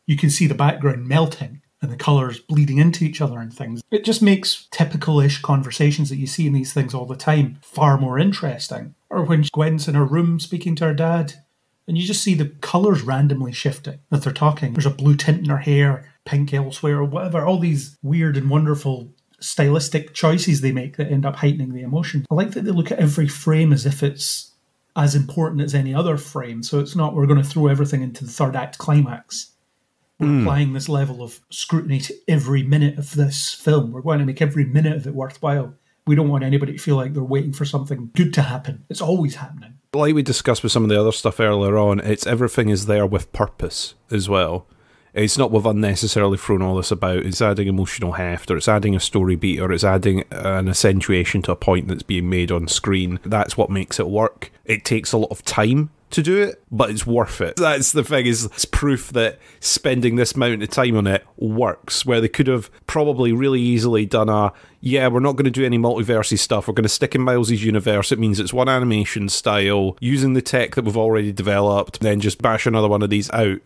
S1: you can see the background melting and the colours bleeding into each other and things. It just makes typical-ish conversations that you see in these things all the time far more interesting. Or when Gwen's in her room speaking to her dad, and you just see the colours randomly shifting as they're talking. There's a blue tint in her hair, pink elsewhere, or whatever. All these weird and wonderful stylistic choices they make that end up heightening the emotion. I like that they look at every frame as if it's as important as any other frame. So it's not, we're going to throw everything into the third act climax. We're applying this level of scrutiny to every minute of this film. We're going to make every minute of it worthwhile. We don't want anybody to feel like they're waiting for something good to happen. It's always happening.
S4: Like we discussed with some of the other stuff earlier on, it's everything is there with purpose as well. It's not with unnecessarily thrown all this about. It's adding emotional heft, or it's adding a story beat, or it's adding an accentuation to a point that's being made on screen. That's what makes it work. It takes a lot of time to do it, but it's worth it. That's the thing, is it's proof that spending this amount of time on it works, where they could have probably really easily done we're not going to do any multiversey stuff, we're going to stick in Miles's universe, it means it's one animation style, using the tech that we've already developed, then just bash another one of these out.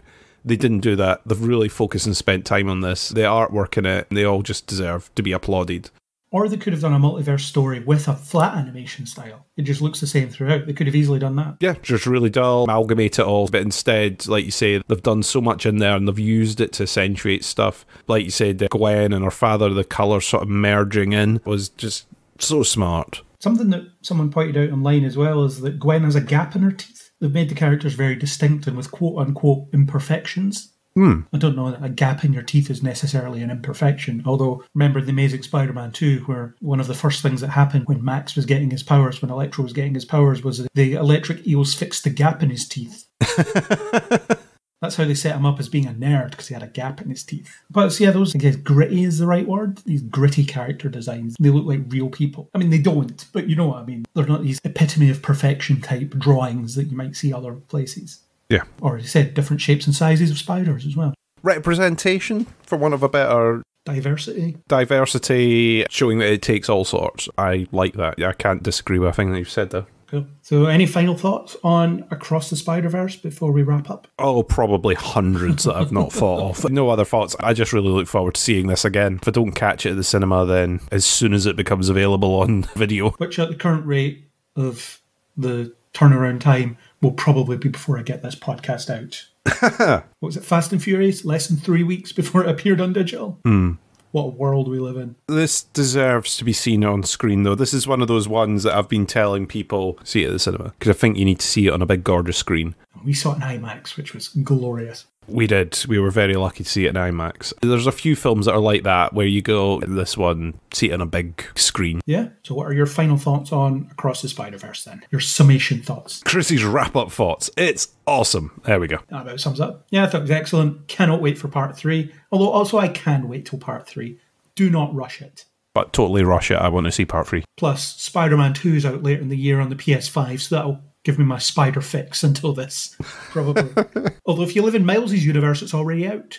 S4: They didn't do that. They've really focused and spent time on this. The artwork in it, they all just deserve to be applauded.
S1: Or they could have done a multiverse story with a flat animation style. It just looks the same throughout. They could have easily done that.
S4: Yeah, just really dull, amalgamate it all. But instead, like you say, they've done so much in there and they've used it to accentuate stuff. Like you said, Gwen and her father, the colours sort of merging in was just so smart.
S1: Something that someone pointed out online as well is that Gwen has a gap in her teeth. They've made the characters very distinct and with quote-unquote imperfections. I don't know that a gap in your teeth is necessarily an imperfection, although remember The Amazing Spider-Man 2, where one of the first things that happened when Max was getting his powers, when Electro was getting his powers, was that the electric eels fixed the gap in his teeth. That's how they set him up as being a nerd, because he had a gap in his teeth. But so yeah, those, I guess gritty is the right word. These gritty character designs, they look like real people. I mean, they don't, but you know what I mean. They're not these epitome of perfection type drawings that you might see other places.
S4: Yeah.
S1: Or, as you said, different shapes and sizes of spiders as well.
S4: Representation, for want of a better... Diversity, showing that it takes all sorts. I like that. I can't disagree with everything that you've said there.
S1: Cool. So any final thoughts on Across the Spider-Verse before we wrap up?
S4: Oh, probably hundreds that I've not thought of. No other thoughts. I just really look forward to seeing this again. If I don't catch it at the cinema, then as soon as it becomes available on video.
S1: Which at the current rate of the turnaround time will probably be before I get this podcast out. What was it, Fast and Furious? Less than 3 weeks before it appeared on digital? What a world we live in. This
S4: deserves to be seen on screen, though. This is one of those ones that I've been telling people, see it at the cinema, because I think you need to see it on a big, gorgeous screen.
S1: We saw it in IMAX, which was glorious.
S4: We did. We were very lucky to see it in IMAX. There's a few films that are like that, where you go, this one, see it on a big screen.
S1: Yeah. So what are your final thoughts on Across the Spider-Verse, then? Your summation thoughts.
S4: Chrissy's wrap-up thoughts. It's awesome. There we go.
S1: That about sums up. Yeah, I thought it was excellent. Cannot wait for part 3. Although also I can wait till part 3. Do not rush it.
S4: But totally rush it. I want to see part 3.
S1: Plus, Spider-Man 2 is out later in the year on the PS5, so that'll give me my spider fix until this, probably. Although if you live in Miles's universe, it's already out,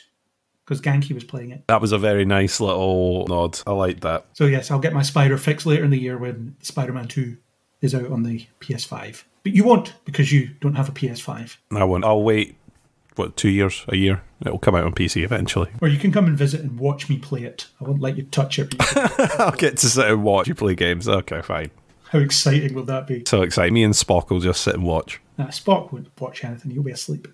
S1: because Genki was playing it.
S4: That was a very nice little nod. I like that.
S1: So yes, I'll get my spider fix later in the year when Spider-Man 2 is out on the PS5. But you won't, because you don't have a PS5.
S4: I won't. I'll wait, 2 years, a year? It'll come out on PC eventually.
S1: Or you can come and visit and watch me play it. I won't let you touch it.
S4: I'll get to sit and watch you play games. Okay, fine.
S1: How exciting will that be?
S4: So exciting. Me and Spock will just sit and watch.
S1: Nah, Spock won't watch anything. He'll be asleep.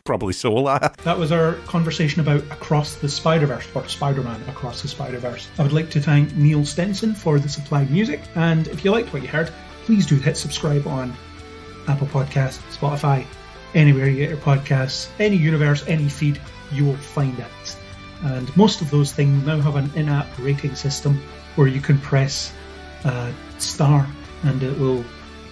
S4: Probably so will I.
S1: That was our conversation about Across the Spider-Verse, or Spider-Man Across the Spider-Verse. I would like to thank Neil Stenson for the supplied music, and if you liked what you heard, please do hit subscribe on Apple Podcasts, Spotify, anywhere you get your podcasts, any universe, any feed, you will find it. And most of those things now have an in-app rating system where you can press star and it will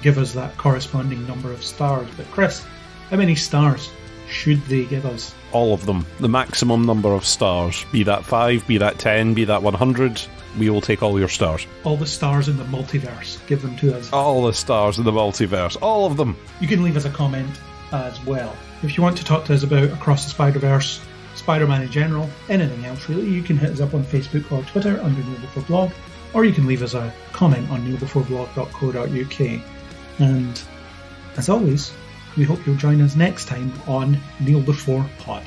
S1: give us that corresponding number of stars. But Chris, how many stars should they give us?
S4: All of them. The maximum number of stars. Be that 5, be that 10, be that 100. We will take all your stars.
S1: All the stars in the multiverse. Give them to us.
S4: All the stars in the multiverse. All of them.
S1: You can leave us a comment as well. If you want to talk to us about Across the Spider-Verse, Spider-Man in general, anything else really, you can hit us up on Facebook or Twitter under Kneel Before Blog, or you can leave us a comment on kneelbeforeblog.co.uk. And as always, we hope you'll join us next time on Kneel Before Pod.